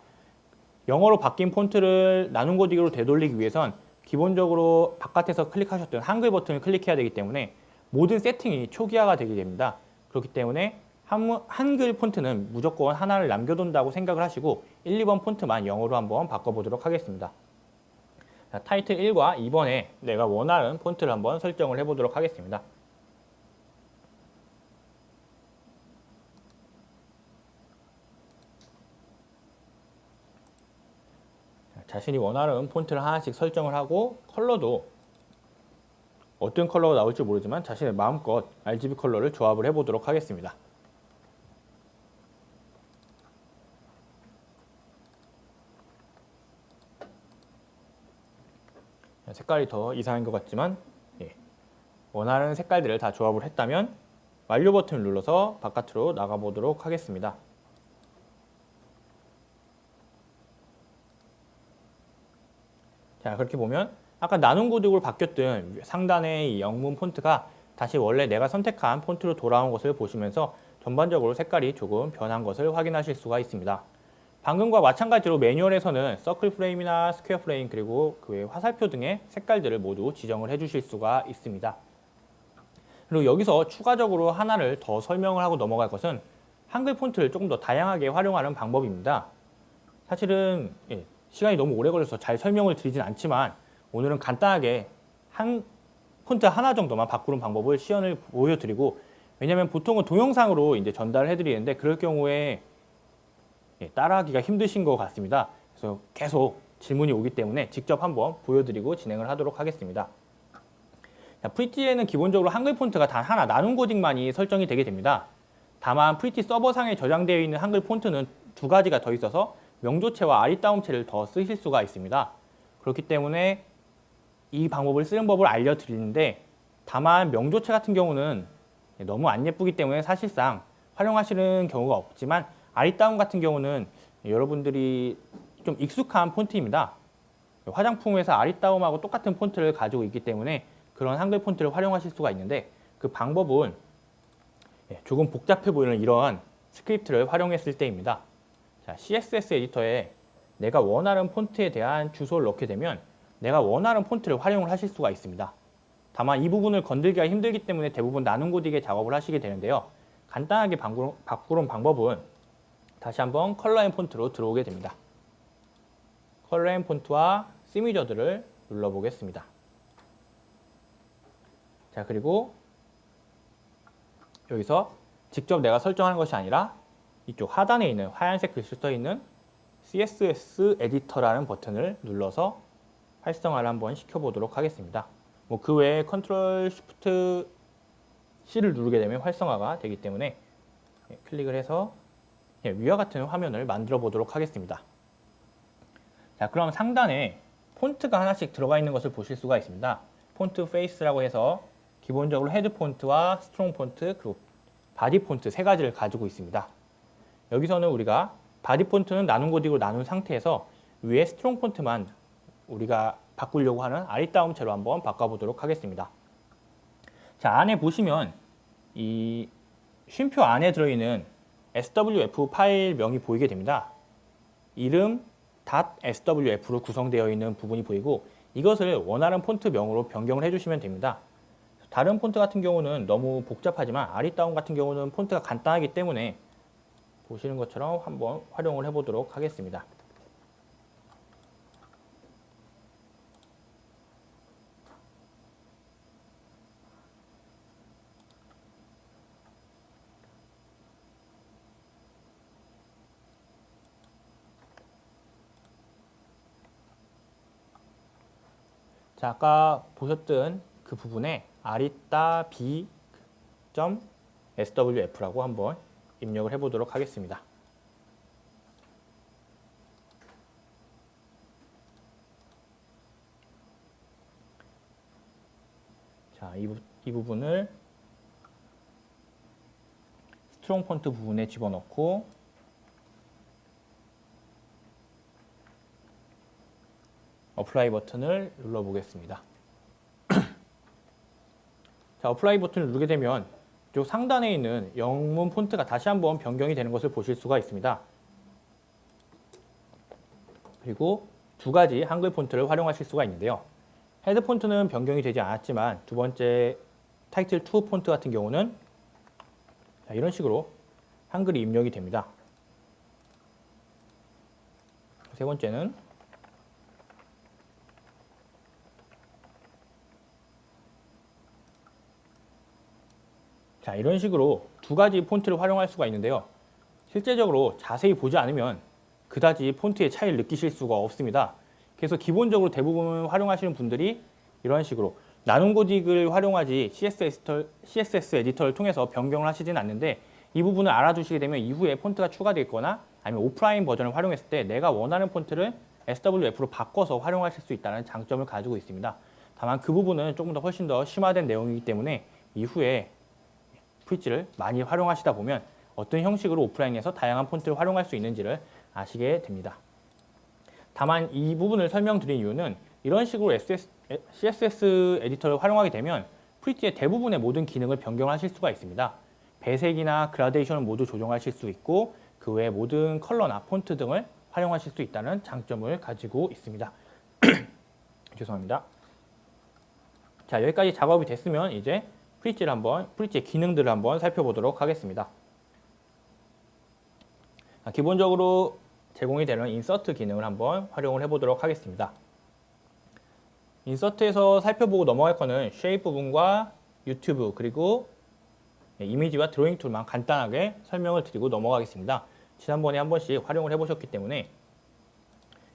영어로 바뀐 폰트를 나눔 고딕으로 되돌리기 위해선 기본적으로 바깥에서 클릭하셨던 한글 버튼을 클릭해야 되기 때문에 모든 세팅이 초기화가 되게 됩니다. 그렇기 때문에 한글 폰트는 무조건 하나를 남겨둔다고 생각을 하시고 1, 2번 폰트만 영어로 한번 바꿔보도록 하겠습니다. 자, 타이틀 1과 2번에 내가 원하는 폰트를 한번 설정을 해보도록 하겠습니다. 자신이 원하는 폰트를 하나씩 설정을 하고 컬러도 어떤 컬러가 나올지 모르지만 자신의 마음껏 RGB 컬러를 조합을 해보도록 하겠습니다. 색깔이 더 이상한 것 같지만 원하는 색깔들을 다 조합을 했다면 완료 버튼을 눌러서 바깥으로 나가보도록 하겠습니다. 자, 그렇게 보면 아까 나눔 고딕으로 바뀌었던 상단의 이 영문 폰트가 다시 원래 내가 선택한 폰트로 돌아온 것을 보시면서 전반적으로 색깔이 조금 변한 것을 확인하실 수가 있습니다. 방금과 마찬가지로 매뉴얼에서는 서클 프레임이나 스퀘어 프레임 그리고 그 외 화살표 등의 색깔들을 모두 지정을 해주실 수가 있습니다. 그리고 여기서 추가적으로 하나를 더 설명을 하고 넘어갈 것은 한글 폰트를 조금 더 다양하게 활용하는 방법입니다. 사실은 시간이 너무 오래 걸려서 잘 설명을 드리진 않지만 오늘은 간단하게 한 폰트 하나 정도만 바꾸는 방법을 시연을 보여드리고, 왜냐하면 보통은 동영상으로 이제 전달을 해드리는데 그럴 경우에 따라하기가 힘드신 것 같습니다. 그래서 계속 질문이 오기 때문에 직접 한번 보여드리고 진행을 하도록 하겠습니다. 프리티에는 기본적으로 한글 폰트가 단 하나, 나눔 고딕만이 설정이 되게 됩니다. 다만 프리티 서버상에 저장되어 있는 한글 폰트는 두 가지가 더 있어서 명조체와 아리따움체를 더 쓰실 수가 있습니다. 그렇기 때문에 이 방법을 쓰는 법을 알려드리는데, 다만 명조체 같은 경우는 너무 안 예쁘기 때문에 사실상 활용하시는 경우가 없지만 아리따움 같은 경우는 여러분들이 좀 익숙한 폰트입니다. 화장품에서 아리따움하고 똑같은 폰트를 가지고 있기 때문에 그런 한글 폰트를 활용하실 수가 있는데, 그 방법은 조금 복잡해 보이는 이런 스크립트를 활용했을 때입니다. 자, CSS 에디터에 내가 원하는 폰트에 대한 주소를 넣게 되면 내가 원하는 폰트를 활용을 하실 수가 있습니다. 다만 이 부분을 건들기가 힘들기 때문에 대부분 나눔 고딕의 작업을 하시게 되는데요. 간단하게 바꾸는 방법은 다시 한번 컬러 앤 폰트로 들어오게 됩니다. 컬러 앤 폰트와 시미저드를 눌러보겠습니다. 자, 그리고 여기서 직접 내가 설정하는 것이 아니라 이쪽 하단에 있는 하얀색 글씨 써 있는 CSS 에디터라는 버튼을 눌러서 활성화를 한번 시켜보도록 하겠습니다. 그 외에 컨트롤 쉬프트 C를 누르게 되면 활성화가 되기 때문에 클릭을 해서 위와 같은 화면을 만들어 보도록 하겠습니다. 자, 그럼 상단에 폰트가 하나씩 들어가 있는 것을 보실 수가 있습니다. 폰트 페이스라고 해서 기본적으로 헤드 폰트와 스트롱 폰트 그리고 바디 폰트 세 가지를 가지고 있습니다. 여기서는 우리가 바디 폰트는 나눔 고딕으로 나눈 상태에서 위에 스트롱 폰트만 우리가 바꾸려고 하는 아리따움체로 한번 바꿔보도록 하겠습니다. 자, 안에 보시면 이 쉼표 안에 들어있는 SWF 파일명이 보이게 됩니다. 이름 .swf로 구성되어 있는 부분이 보이고, 이것을 원하는 폰트명으로 변경을 해주시면 됩니다. 다른 폰트 같은 경우는 너무 복잡하지만 아리따움 같은 경우는 폰트가 간단하기 때문에 보시는 것처럼 한번 활용을 해보도록 하겠습니다. 자, 아까 보셨던 그 부분에 아리따 b.swf라고 한번 입력을 해보도록 하겠습니다. 자, 이 부분을 스트롱 폰트 부분에 집어넣고 어플라이 버튼을 눌러보겠습니다. 자, 어플라이 버튼을 누르게 되면 이쪽 상단에 있는 영문 폰트가 다시 한번 변경이 되는 것을 보실 수가 있습니다. 그리고 두 가지 한글 폰트를 활용하실 수가 있는데요. 헤드 폰트는 변경이 되지 않았지만 두 번째 타이틀 2 폰트 같은 경우는 이런 식으로 한글이 입력이 됩니다. 세 번째는 자, 이런 식으로 두 가지 폰트를 활용할 수가 있는데요. 실제적으로 자세히 보지 않으면 그다지 폰트의 차이를 느끼실 수가 없습니다. 그래서 기본적으로 대부분 활용하시는 분들이 이런 식으로 나눔 고딕을 활용하지 CSS 에디터를 통해서 변경을 하시진 않는데, 이 부분을 알아두시게 되면 이후에 폰트가 추가되거나 아니면 오프라인 버전을 활용했을 때 내가 원하는 폰트를 SWF로 바꿔서 활용하실 수 있다는 장점을 가지고 있습니다. 다만 그 부분은 조금 더 훨씬 더 심화된 내용이기 때문에 이후에 프리티를 많이 활용하시다 보면 어떤 형식으로 오프라인에서 다양한 폰트를 활용할 수 있는지를 아시게 됩니다. 다만 이 부분을 설명드린 이유는 이런 식으로 CSS 에디터를 활용하게 되면 프리티의 대부분의 모든 기능을 변경하실 수가 있습니다. 배색이나 그라데이션을 모두 조정하실 수 있고, 그 외의 모든 컬러나 폰트 등을 활용하실 수 있다는 장점을 가지고 있습니다. 죄송합니다. 자, 여기까지 작업이 됐으면 이제 프리지의 기능들을 한번 살펴보도록 하겠습니다. 기본적으로 제공이 되는 인서트 기능을 한번 활용을 해보도록 하겠습니다. 인서트에서 살펴보고 넘어갈 거는 쉐입 부분과 유튜브 그리고 이미지와 드로잉 툴만 간단하게 설명을 드리고 넘어가겠습니다. 지난번에 한 번씩 활용을 해보셨기 때문에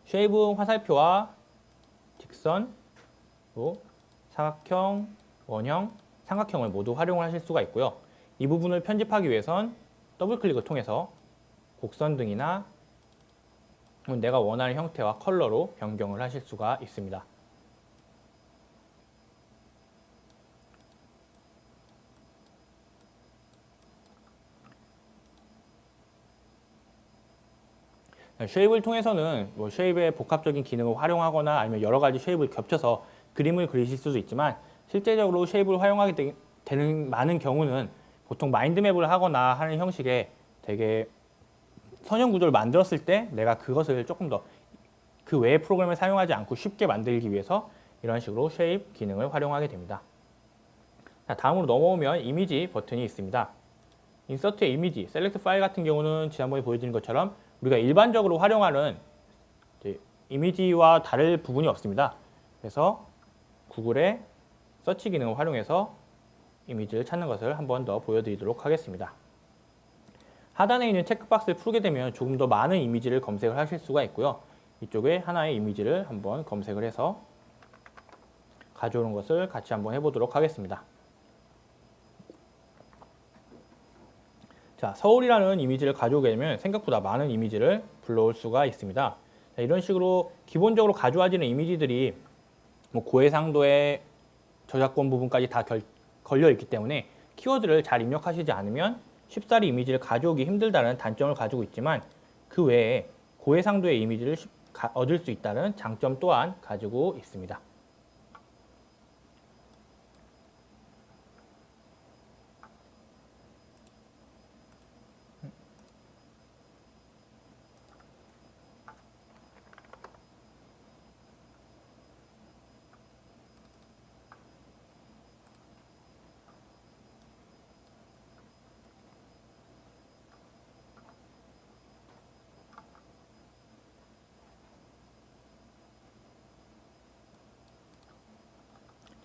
쉐이브 화살표와 직선, 사각형, 원형, 삼각형을 모두 활용을 하실 수가 있고요. 이 부분을 편집하기 위해선 더블 클릭을 통해서 곡선 등이나 내가 원하는 형태와 컬러로 변경을 하실 수가 있습니다. 쉐입을 통해서는 쉐입의 복합적인 기능을 활용하거나 아니면 여러 가지 쉐입을 겹쳐서 그림을 그리실 수도 있지만 실제적으로 쉐입을 활용하게 되는 많은 경우는 보통 마인드맵을 하거나 하는 형식의 되게 선형 구조를 만들었을 때 내가 그것을 조금 더 그 외의 프로그램을 사용하지 않고 쉽게 만들기 위해서 이런 식으로 쉐입 기능을 활용하게 됩니다. 자, 다음으로 넘어오면 이미지 버튼이 있습니다. 인서트의 이미지, 셀렉트 파일 같은 경우는 지난번에 보여드린 것처럼 우리가 일반적으로 활용하는 이미지와 다를 부분이 없습니다. 그래서 구글의 서치 기능을 활용해서 이미지를 찾는 것을 한 번 더 보여드리도록 하겠습니다. 하단에 있는 체크박스를 풀게 되면 조금 더 많은 이미지를 검색을 하실 수가 있고요. 이쪽에 하나의 이미지를 한번 검색을 해서 가져오는 것을 같이 한번 해보도록 하겠습니다. 자, 서울이라는 이미지를 가져오게 되면 생각보다 많은 이미지를 불러올 수가 있습니다. 자, 이런 식으로 기본적으로 가져와지는 이미지들이 고해상도의 저작권 부분까지 다 걸려 있기 때문에 키워드를 잘 입력하시지 않으면 쉽사리 이미지를 가져오기 힘들다는 단점을 가지고 있지만 그 외에 고해상도의 이미지를 얻을 수 있다는 장점 또한 가지고 있습니다.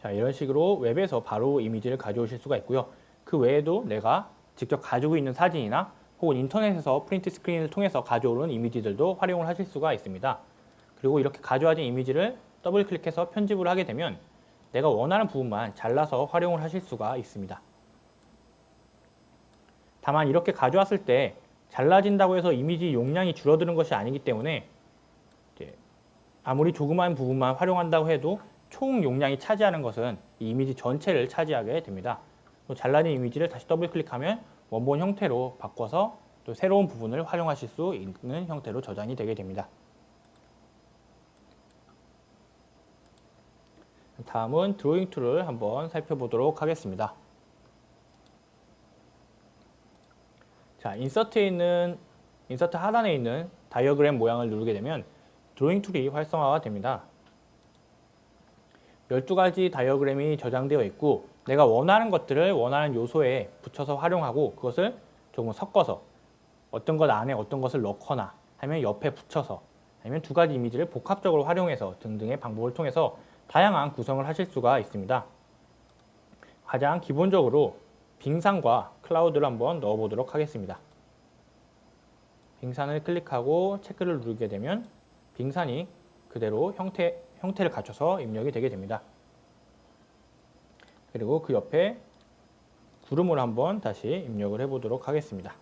자, 이런 식으로 웹에서 바로 이미지를 가져오실 수가 있고요. 그 외에도 내가 직접 가지고 있는 사진이나 혹은 인터넷에서 프린트 스크린을 통해서 가져오는 이미지들도 활용을 하실 수가 있습니다. 그리고 이렇게 가져와진 이미지를 더블 클릭해서 편집을 하게 되면 내가 원하는 부분만 잘라서 활용을 하실 수가 있습니다. 다만 이렇게 가져왔을 때 잘라진다고 해서 이미지 용량이 줄어드는 것이 아니기 때문에 아무리 조그마한 부분만 활용한다고 해도 총 용량이 차지하는 것은 이 이미지 전체를 차지하게 됩니다. 또 잘라진 이미지를 다시 더블 클릭하면 원본 형태로 바꿔서 또 새로운 부분을 활용하실 수 있는 형태로 저장이 되게 됩니다. 다음은 드로잉 툴을 한번 살펴보도록 하겠습니다. 자, 인서트 하단에 있는 다이어그램 모양을 누르게 되면 드로잉 툴이 활성화가 됩니다. 12가지 다이어그램이 저장되어 있고 내가 원하는 것들을 원하는 요소에 붙여서 활용하고 그것을 조금 섞어서 어떤 것 안에 어떤 것을 넣거나 아니면 옆에 붙여서 아니면 두 가지 이미지를 복합적으로 활용해서 등등의 방법을 통해서 다양한 구성을 하실 수가 있습니다. 가장 기본적으로 빙산과 클라우드를 한번 넣어보도록 하겠습니다. 빙산을 클릭하고 체크를 누르게 되면 빙산이 그대로 형태를 갖춰서 입력이 되게 됩니다. 그리고 그 옆에 구름을 한번 다시 입력을 해보도록 하겠습니다.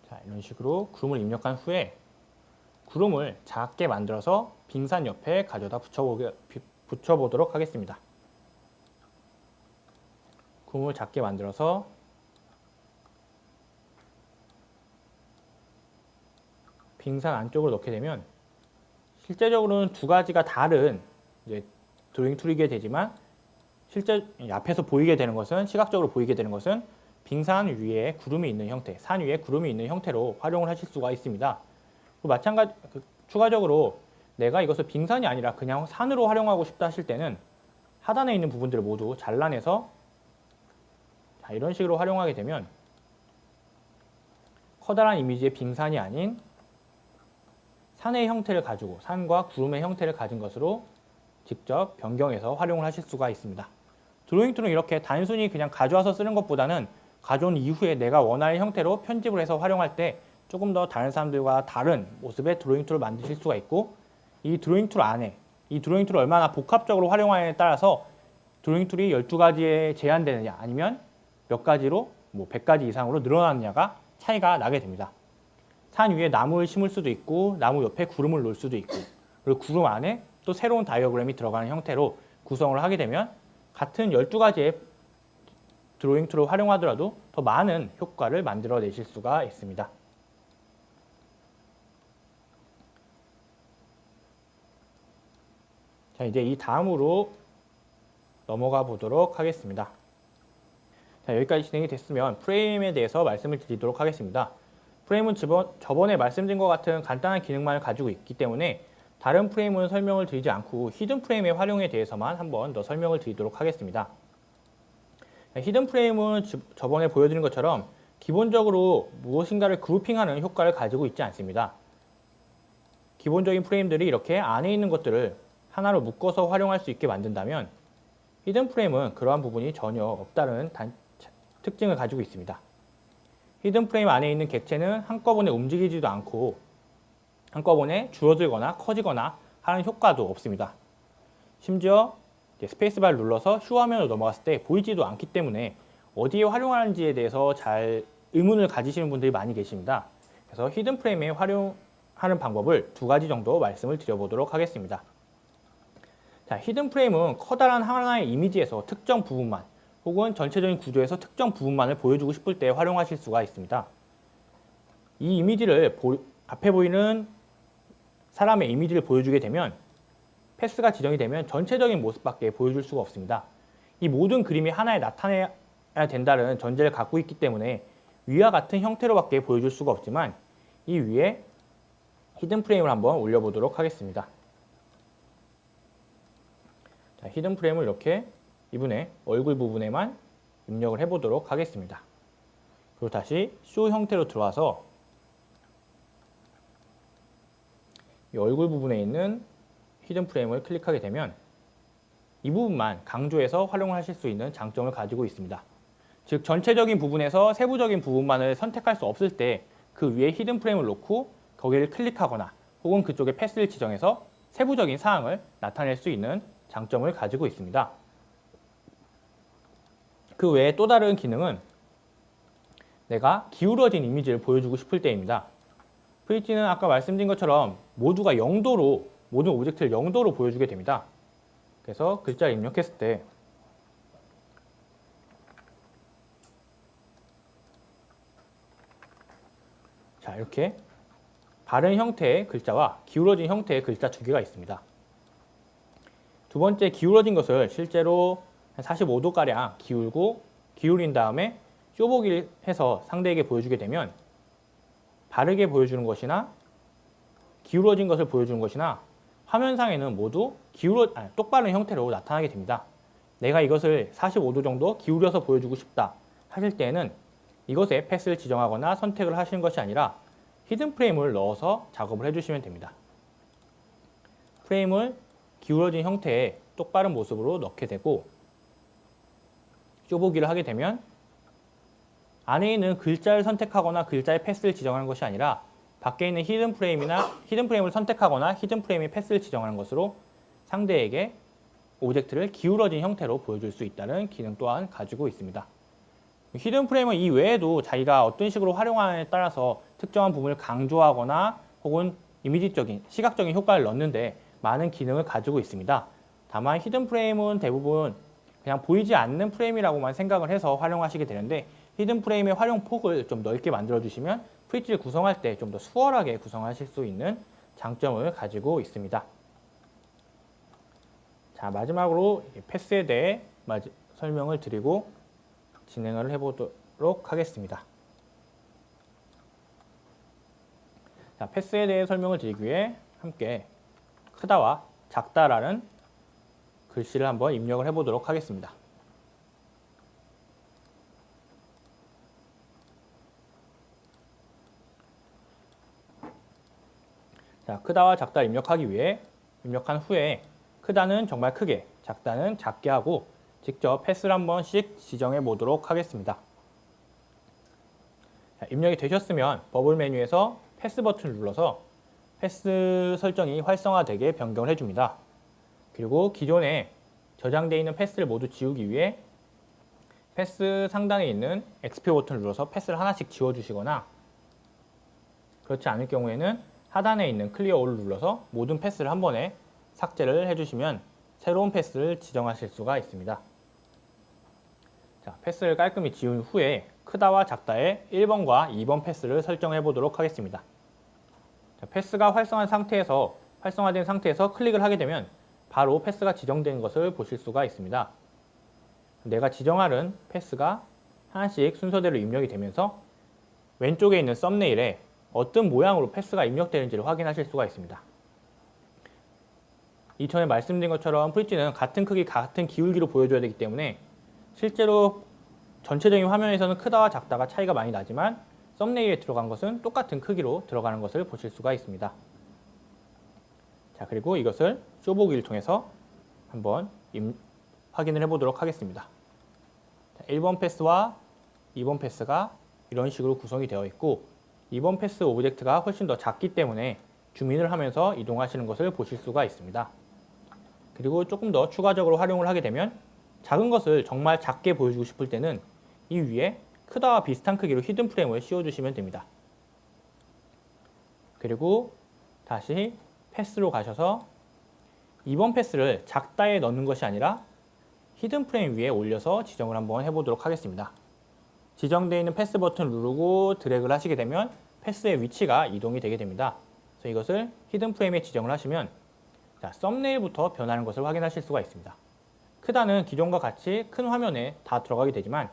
자, 이런 식으로 구름을 입력한 후에 구름을 작게 만들어서 빙산 옆에 가져다 붙여보도록 하겠습니다. 구름을 작게 만들어서 빙산 안쪽으로 넣게 되면 실제적으로는 두 가지가 다른 드로잉 툴이게 되지만 실제 앞에서 보이게 되는 것은 시각적으로 보이게 되는 것은 빙산 위에 구름이 있는 형태, 산 위에 구름이 있는 형태로 활용을 하실 수가 있습니다. 마찬가지 추가적으로 내가 이것을 빙산이 아니라 그냥 산으로 활용하고 싶다 하실 때는 하단에 있는 부분들을 모두 잘라내서 이런 식으로 활용하게 되면 커다란 이미지의 빙산이 아닌 산의 형태를 가지고 산과 구름의 형태를 가진 것으로 직접 변경해서 활용을 하실 수가 있습니다. 드로잉 툴은 이렇게 단순히 그냥 가져와서 쓰는 것보다는 가져온 이후에 내가 원하는 형태로 편집을 해서 활용할 때 조금 더 다른 사람들과 다른 모습의 드로잉 툴을 만드실 수가 있고, 이 드로잉 툴 안에 이 드로잉 툴을 얼마나 복합적으로 활용하느냐에 따라서 드로잉 툴이 12가지에 제한되느냐 아니면 몇 가지로 100가지 이상으로 늘어나느냐가 차이가 나게 됩니다. 산 위에 나무를 심을 수도 있고 나무 옆에 구름을 놓을 수도 있고, 그리고 구름 안에 또 새로운 다이어그램이 들어가는 형태로 구성을 하게 되면 같은 12가지의 드로잉 툴을 활용하더라도 더 많은 효과를 만들어내실 수가 있습니다. 자, 이제 이 다음으로 넘어가 보도록 하겠습니다. 자, 여기까지 진행이 됐으면 프레임에 대해서 말씀을 드리도록 하겠습니다. 프레임은 저번에 말씀드린 것 같은 간단한 기능만을 가지고 있기 때문에 다른 프레임은 설명을 드리지 않고 히든 프레임의 활용에 대해서만 한번 더 설명을 드리도록 하겠습니다. 히든 프레임은 저번에 보여드린 것처럼 기본적으로 무엇인가를 그룹핑하는 효과를 가지고 있지 않습니다. 기본적인 프레임들이 이렇게 안에 있는 것들을 하나로 묶어서 활용할 수 있게 만든다면 히든 프레임은 그러한 부분이 전혀 없다는 특징을 가지고 있습니다. 히든 프레임 안에 있는 객체는 한꺼번에 움직이지도 않고 한꺼번에 줄어들거나 커지거나 하는 효과도 없습니다. 심지어 스페이스바를 눌러서 휴화면으로 넘어갔을 때 보이지도 않기 때문에 어디에 활용하는지에 대해서 잘 의문을 가지시는 분들이 많이 계십니다. 그래서 히든 프레임에 활용하는 방법을 2가지 정도 말씀을 드려보도록 하겠습니다. 자, 히든 프레임은 커다란 하나의 이미지에서 특정 부분만 혹은 전체적인 구조에서 특정 부분만을 보여주고 싶을 때 활용하실 수가 있습니다. 이 이미지를 앞에 보이는 사람의 이미지를 보여주게 되면 패스가 지정이 되면 전체적인 모습밖에 보여줄 수가 없습니다. 이 모든 그림이 하나에 나타내야 된다는 전제를 갖고 있기 때문에 위와 같은 형태로밖에 보여줄 수가 없지만 이 위에 히든 프레임을 한번 올려보도록 하겠습니다. 자, 히든 프레임을 이렇게 이분의 얼굴 부분에만 입력을 해보도록 하겠습니다. 그리고 다시 쇼 형태로 들어와서 이 얼굴 부분에 있는 히든 프레임을 클릭하게 되면 이 부분만 강조해서 활용하실 수 있는 장점을 가지고 있습니다. 즉 전체적인 부분에서 세부적인 부분만을 선택할 수 없을 때 그 위에 히든 프레임을 놓고 거기를 클릭하거나 혹은 그쪽에 패스를 지정해서 세부적인 사항을 나타낼 수 있는 장점을 가지고 있습니다. 그 외에 또 다른 기능은 내가 기울어진 이미지를 보여주고 싶을 때입니다. 프리티는 아까 말씀드린 것처럼 모두가 0도로 모든 오브젝트를 0도로 보여주게 됩니다. 그래서 글자를 입력했을 때 자, 이렇게 바른 형태의 글자와 기울어진 형태의 글자 2개가 있습니다. 두 번째 기울어진 것을 실제로 한 45도가량 기울인 다음에 쇼보기를 해서 상대에게 보여주게 되면 바르게 보여주는 것이나 기울어진 것을 보여주는 것이나 화면상에는 모두 똑바른 형태로 나타나게 됩니다. 내가 이것을 45도 정도 기울여서 보여주고 싶다 하실 때에는 이것에 패스를 지정하거나 선택을 하시는 것이 아니라 히든 프레임을 넣어서 작업을 해주시면 됩니다. 프레임을 기울어진 형태의 똑바른 모습으로 넣게 되고 쇼보기를 하게 되면 안에 있는 글자를 선택하거나 글자의 패스를 지정하는 것이 아니라 밖에 있는 히든 프레임을 선택하거나 히든 프레임의 패스를 지정하는 것으로 상대에게 오브젝트를 기울어진 형태로 보여줄 수 있다는 기능 또한 가지고 있습니다. 히든 프레임은 이 외에도 자기가 어떤 식으로 활용하느냐에 따라서 특정한 부분을 강조하거나 혹은 이미지적인, 시각적인 효과를 넣는데 많은 기능을 가지고 있습니다. 다만 히든 프레임은 대부분 그냥 보이지 않는 프레임이라고만 생각을 해서 활용하시게 되는데 히든 프레임의 활용 폭을 좀 넓게 만들어 주시면 프리티를 구성할 때 좀 더 수월하게 구성하실 수 있는 장점을 가지고 있습니다. 자, 마지막으로 패스에 대해 설명을 드리고 진행을 해보도록 해보도록 하겠습니다. 자, 패스에 대해 설명을 드리기 위해 함께 크다와 작다라는 글씨를 한번 입력을 해보도록 하겠습니다. 자, 크다와 작다 입력하기 위해 입력한 후에 크다는 정말 크게, 작다는 작게 하고 직접 패스를 한 번씩 지정해 보도록 하겠습니다. 자, 입력이 되셨으면 버블 메뉴에서 패스 버튼을 눌러서 패스 설정이 활성화되게 변경을 해줍니다. 그리고 기존에 저장되어 있는 패스를 모두 지우기 위해 패스 상단에 있는 XP 버튼을 눌러서 패스를 하나씩 지워주시거나 그렇지 않을 경우에는 하단에 있는 클리어 올을 눌러서 모든 패스를 한 번에 삭제를 해주시면 새로운 패스를 지정하실 수가 있습니다. 자, 패스를 깔끔히 지운 후에 크다와 작다의 1번과 2번 패스를 설정해 보도록 하겠습니다. 자, 패스가 활성화된 상태에서 클릭을 하게 되면 바로 패스가 지정된 것을 보실 수가 있습니다. 내가 지정하는 패스가 하나씩 순서대로 입력이 되면서 왼쪽에 있는 썸네일에 어떤 모양으로 패스가 입력되는지를 확인하실 수가 있습니다. 이전에 말씀드린 것처럼 프리티는 같은 크기, 같은 기울기로 보여줘야 되기 때문에 실제로 전체적인 화면에서는 크다와 작다가 차이가 많이 나지만 썸네일에 들어간 것은 똑같은 크기로 들어가는 것을 보실 수가 있습니다. 자, 그리고 이것을 쇼보기를 통해서 한번 확인을 해보도록 하겠습니다. 자, 1번 패스와 2번 패스가 이런 식으로 구성이 되어 있고 2번 패스 오브젝트가 훨씬 더 작기 때문에 줌인을 하면서 이동하시는 것을 보실 수가 있습니다. 그리고 조금 더 추가적으로 활용을 하게 되면 작은 것을 정말 작게 보여주고 싶을 때는 이 위에 크다와 비슷한 크기로 히든 프레임을 씌워주시면 됩니다. 그리고 다시 패스로 가셔서 2번 패스를 작다에 넣는 것이 아니라 히든 프레임 위에 올려서 지정을 한번 해보도록 하겠습니다. 지정되어 있는 패스 버튼을 누르고 드래그를 하시게 되면 패스의 위치가 이동이 되게 됩니다. 그래서 이것을 히든 프레임에 지정을 하시면 자, 썸네일부터 변하는 것을 확인하실 수가 있습니다. 크다는 기존과 같이 큰 화면에 다 들어가게 되지만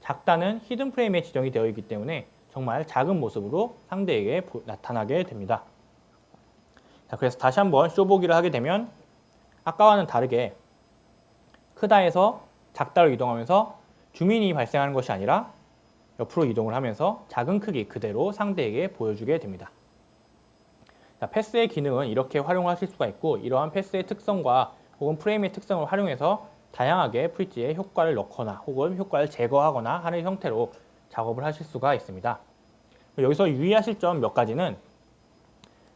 작다는 히든 프레임에 지정이 되어 있기 때문에 정말 작은 모습으로 상대에게 나타나게 됩니다. 자, 그래서 다시 한번 쇼보기를 하게 되면 아까와는 다르게 크다에서 작다로 이동하면서 줌인이 발생하는 것이 아니라 옆으로 이동을 하면서 작은 크기 그대로 상대에게 보여주게 됩니다. 자, 패스의 기능은 이렇게 활용하실 수가 있고 이러한 패스의 특성과 혹은 프레임의 특성을 활용해서 다양하게 프리티에 효과를 넣거나 혹은 효과를 제거하거나 하는 형태로 작업을 하실 수가 있습니다. 여기서 유의하실 점 몇 가지는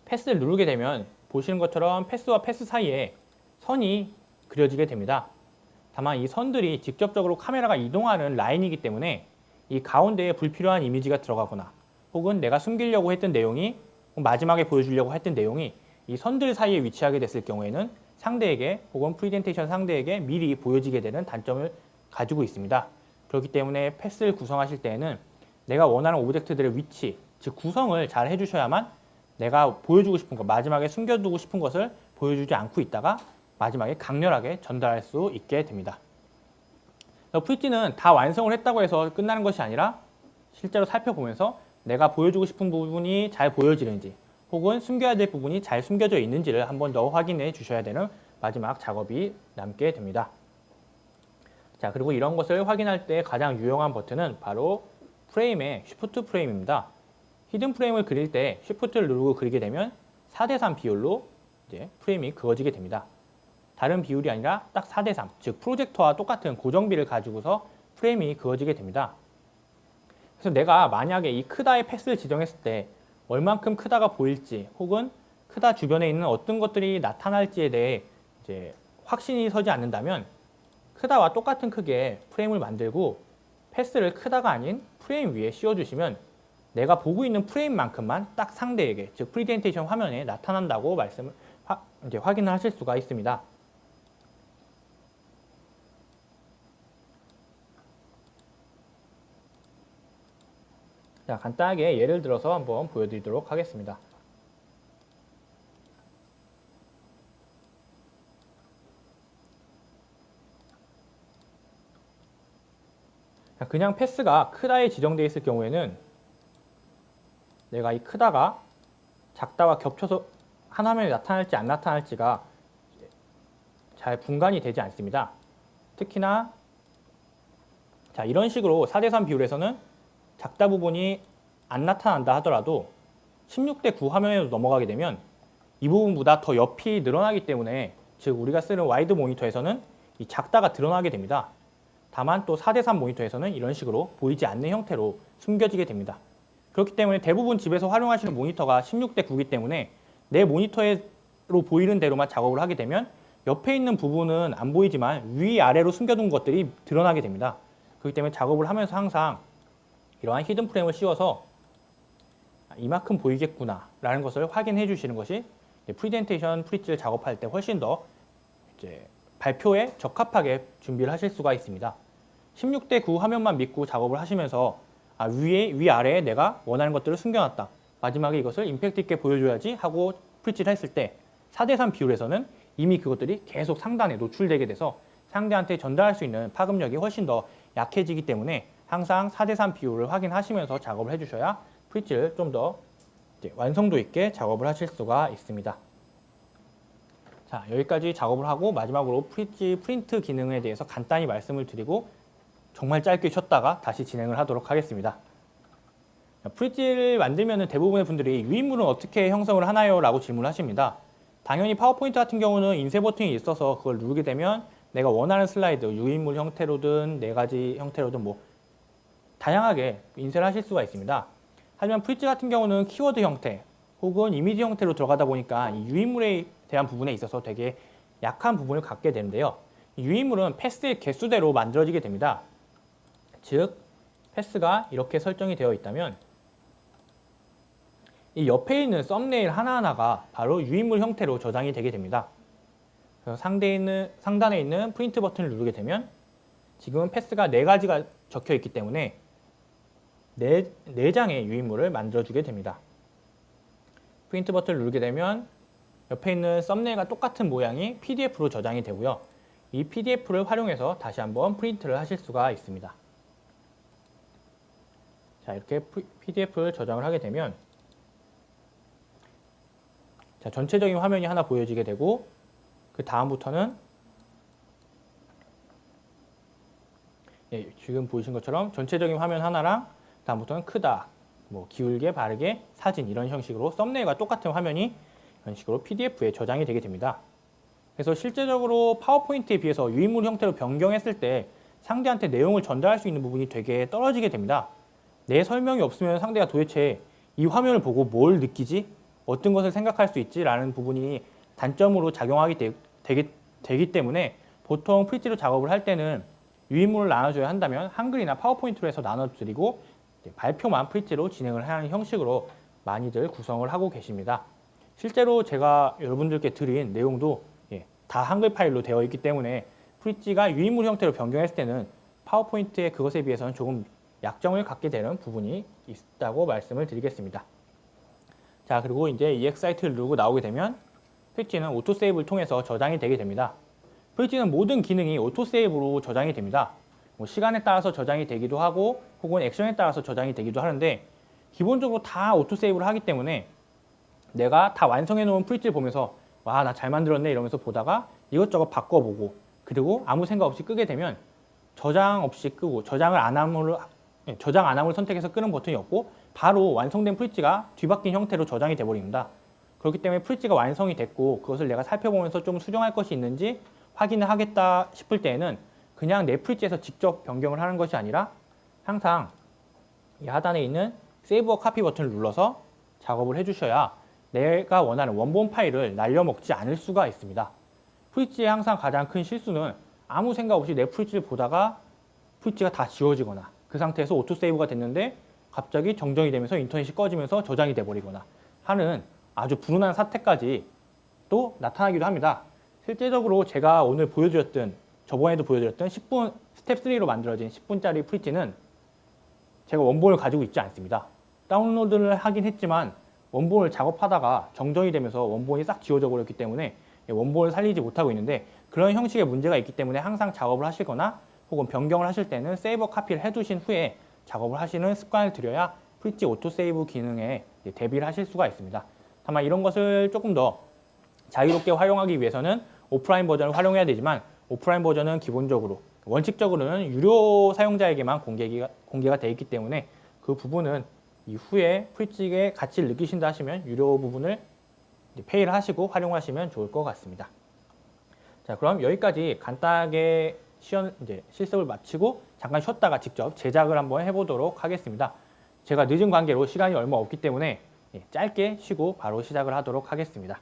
패스를 누르게 되면 보시는 것처럼 패스와 패스 사이에 선이 그려지게 됩니다. 다만 이 선들이 직접적으로 카메라가 이동하는 라인이기 때문에 이 가운데에 불필요한 이미지가 들어가거나 혹은 내가 숨기려고 했던 내용이 마지막에 보여주려고 했던 내용이 이 선들 사이에 위치하게 됐을 경우에는 상대에게 혹은 프리젠테이션 상대에게 미리 보여지게 되는 단점을 가지고 있습니다. 그렇기 때문에 패스를 구성하실 때에는 내가 원하는 오브젝트들의 위치, 즉 구성을 잘 해주셔야만 내가 보여주고 싶은 것, 마지막에 숨겨두고 싶은 것을 보여주지 않고 있다가 마지막에 강렬하게 전달할 수 있게 됩니다. 프리티는 다 완성을 했다고 해서 끝나는 것이 아니라 실제로 살펴보면서 내가 보여주고 싶은 부분이 잘 보여지는지 혹은 숨겨야 될 부분이 잘 숨겨져 있는지를 한 번 더 확인해 주셔야 되는 마지막 작업이 남게 됩니다. 자, 그리고 이런 것을 확인할 때 가장 유용한 버튼은 바로 프레임의 쉬프트 프레임입니다. 히든 프레임을 그릴 때 쉬프트를 누르고 그리게 되면 4:3 비율로 이제 프레임이 그어지게 됩니다. 다른 비율이 아니라 딱 4:3, 즉 프로젝터와 똑같은 고정비를 가지고서 프레임이 그어지게 됩니다. 그래서 내가 만약에 이 크다의 패스를 지정했을 때 얼만큼 크다가 보일지 혹은 크다 주변에 있는 어떤 것들이 나타날지에 대해 이제 확신이 서지 않는다면 크다와 똑같은 크기의 프레임을 만들고 패스를 크다가 아닌 프레임 위에 씌워주시면 내가 보고 있는 프레임만큼만 딱 상대에게, 즉 프리젠테이션 화면에 나타난다고 이제 확인을 하실 수가 있습니다. 자, 간단하게 예를 들어서 한번 보여드리도록 하겠습니다. 그냥 패스가 크다에 지정되어 있을 경우에는 내가 이 크다가 작다와 겹쳐서 한 화면에 나타날지 안 나타날지가 잘 분간이 되지 않습니다. 특히나 자, 이런 식으로 4대3 비율에서는 작다 부분이 안 나타난다 하더라도 16대9 화면에도 넘어가게 되면 이 부분보다 더 옆이 늘어나기 때문에, 즉 우리가 쓰는 와이드 모니터에서는 이 작다가 드러나게 됩니다. 다만 또 4대3 모니터에서는 이런 식으로 보이지 않는 형태로 숨겨지게 됩니다. 그렇기 때문에 대부분 집에서 활용하시는 모니터가 16대9이기 때문에 내 모니터로 보이는 대로만 작업을 하게 되면 옆에 있는 부분은 안 보이지만 위아래로 숨겨둔 것들이 드러나게 됩니다. 그렇기 때문에 작업을 하면서 항상 이러한 히든 프레임을 씌워서 이만큼 보이겠구나 라는 것을 확인해 주시는 것이 프리젠테이션 프리츠를 작업할 때 훨씬 더 발표에 적합하게 준비를 하실 수가 있습니다. 16대9 화면만 믿고 작업을 하시면서 위아래에 내가 원하는 것들을 숨겨놨다, 마지막에 이것을 임팩트 있게 보여줘야지 하고 프리츠를 했을 때 4대3 비율에서는 이미 그것들이 계속 상단에 노출되게 돼서 상대한테 전달할 수 있는 파급력이 훨씬 더 약해지기 때문에 항상 4대3 비율을 확인하시면서 작업을 해주셔야 프리츠를 좀 더 완성도 있게 작업을 하실 수가 있습니다. 자, 여기까지 작업을 하고 마지막으로 프리츠 프린트 기능에 대해서 간단히 말씀을 드리고 정말 짧게 쉬었다가 다시 진행을 하도록 하겠습니다. 프리츠를 만들면 대부분의 분들이 유인물은 어떻게 형성을 하나요? 라고 질문을 하십니다. 당연히 파워포인트 같은 경우는 인쇄 버튼이 있어서 그걸 누르게 되면 내가 원하는 슬라이드, 유인물 형태로든 4가지 형태로든 뭐 다양하게 인쇄를 하실 수가 있습니다. 하지만 프리츠 같은 경우는 키워드 형태 혹은 이미지 형태로 들어가다 보니까 이 유인물에 대한 부분에 있어서 되게 약한 부분을 갖게 되는데요. 이 유인물은 패스의 개수대로 만들어지게 됩니다. 즉, 패스가 이렇게 설정이 되어 있다면 이 옆에 있는 썸네일 하나하나가 바로 유인물 형태로 저장이 되게 됩니다. 그래서 상단에 있는 프린트 버튼을 누르게 되면 지금은 패스가 4가지가 적혀 있기 때문에 4장의 유인물을 만들어주게 됩니다. 프린트 버튼을 누르게 되면 옆에 있는 썸네일과 똑같은 모양이 PDF로 저장이 되고요. 이 PDF를 활용해서 다시 한번 프린트를 하실 수가 있습니다. 자, 이렇게 PDF를 저장을 하게 되면 자, 전체적인 화면이 하나 보여지게 되고 그 다음부터는 지금 보이신 것처럼 전체적인 화면 하나랑 다음부터는 크다, 뭐 기울게, 바르게, 사진 이런 형식으로 썸네일과 똑같은 화면이 이런 식으로 PDF에 저장이 되게 됩니다. 그래서 실제적으로 파워포인트에 비해서 유인물 형태로 변경했을 때 상대한테 내용을 전달할 수 있는 부분이 되게 떨어지게 됩니다. 내 설명이 없으면 상대가 도대체 이 화면을 보고 뭘 느끼지? 어떤 것을 생각할 수 있지? 라는 부분이 단점으로 작용하기 되기 때문에 보통 프리티로 작업을 할 때는 유인물을 나눠줘야 한다면 한글이나 파워포인트로 해서 나눠드리고 발표만 프리티로 진행을 하는 형식으로 많이들 구성을 하고 계십니다. 실제로 제가 여러분들께 드린 내용도 다 한글 파일로 되어 있기 때문에 프리티가 유인물 형태로 변경했을 때는 파워포인트의 그것에 비해서는 조금 약점을 갖게 되는 부분이 있다고 말씀을 드리겠습니다. 자, 그리고 이제 EX 사이트를 누르고 나오게 되면 프리티는 오토세이브를 통해서 저장이 되게 됩니다. 프리티는 모든 기능이 오토세이브로 저장이 됩니다. 뭐 시간에 따라서 저장이 되기도 하고 혹은 액션에 따라서 저장이 되기도 하는데 기본적으로 다 오토세이브를 하기 때문에 내가 다 완성해 놓은 프리티를 보면서 와, 나 잘 만들었네 이러면서 보다가 이것저것 바꿔보고 그리고 아무 생각 없이 끄게 되면 저장 없이 끄고 저장 안 함을 선택해서 끄는 버튼이 없고 바로 완성된 프리티가 뒤바뀐 형태로 저장이 되어버립니다. 그렇기 때문에 프리티가 완성이 됐고 그것을 내가 살펴보면서 좀 수정할 것이 있는지 확인을 하겠다 싶을 때에는 그냥 내 프리티에서 직접 변경을 하는 것이 아니라 항상 이 하단에 있는 세이브 카피 버튼을 눌러서 작업을 해주셔야 내가 원하는 원본 파일을 날려먹지 않을 수가 있습니다. 프리티의 항상 가장 큰 실수는 아무 생각 없이 내 프리티를 보다가 프리티가 다 지워지거나 그 상태에서 오토세이브가 됐는데 갑자기 정정이 되면서 인터넷이 꺼지면서 저장이 돼버리거나 하는 아주 불운한 사태까지 또 나타나기도 합니다. 실제적으로 제가 오늘 저번에도 보여드렸던 10분 스텝 3로 만들어진 10분짜리 프리티는 제가 원본을 가지고 있지 않습니다. 다운로드를 하긴 했지만 원본을 작업하다가 정정이 되면서 원본이 싹 지워져 버렸기 때문에 원본을 살리지 못하고 있는데 그런 형식의 문제가 있기 때문에 항상 작업을 하시거나 혹은 변경을 하실 때는 세이버 카피를 해두신 후에 작업을 하시는 습관을 들여야 프리티 오토 세이브 기능에 대비를 하실 수가 있습니다. 다만 이런 것을 조금 더 자유롭게 활용하기 위해서는 오프라인 버전을 활용해야 되지만 오프라인 버전은 기본적으로 원칙적으로는 유료 사용자에게만 공개가 되어 있기 때문에 그 부분은 이후에 프리티의 가치를 느끼신다 하시면 유료 부분을 페이를 하시고 활용하시면 좋을 것 같습니다. 자, 그럼 여기까지 간단하게 실습을 마치고 잠깐 쉬었다가 직접 제작을 한번 해보도록 하겠습니다. 제가 늦은 관계로 시간이 얼마 없기 때문에 짧게 쉬고 바로 시작을 하도록 하겠습니다.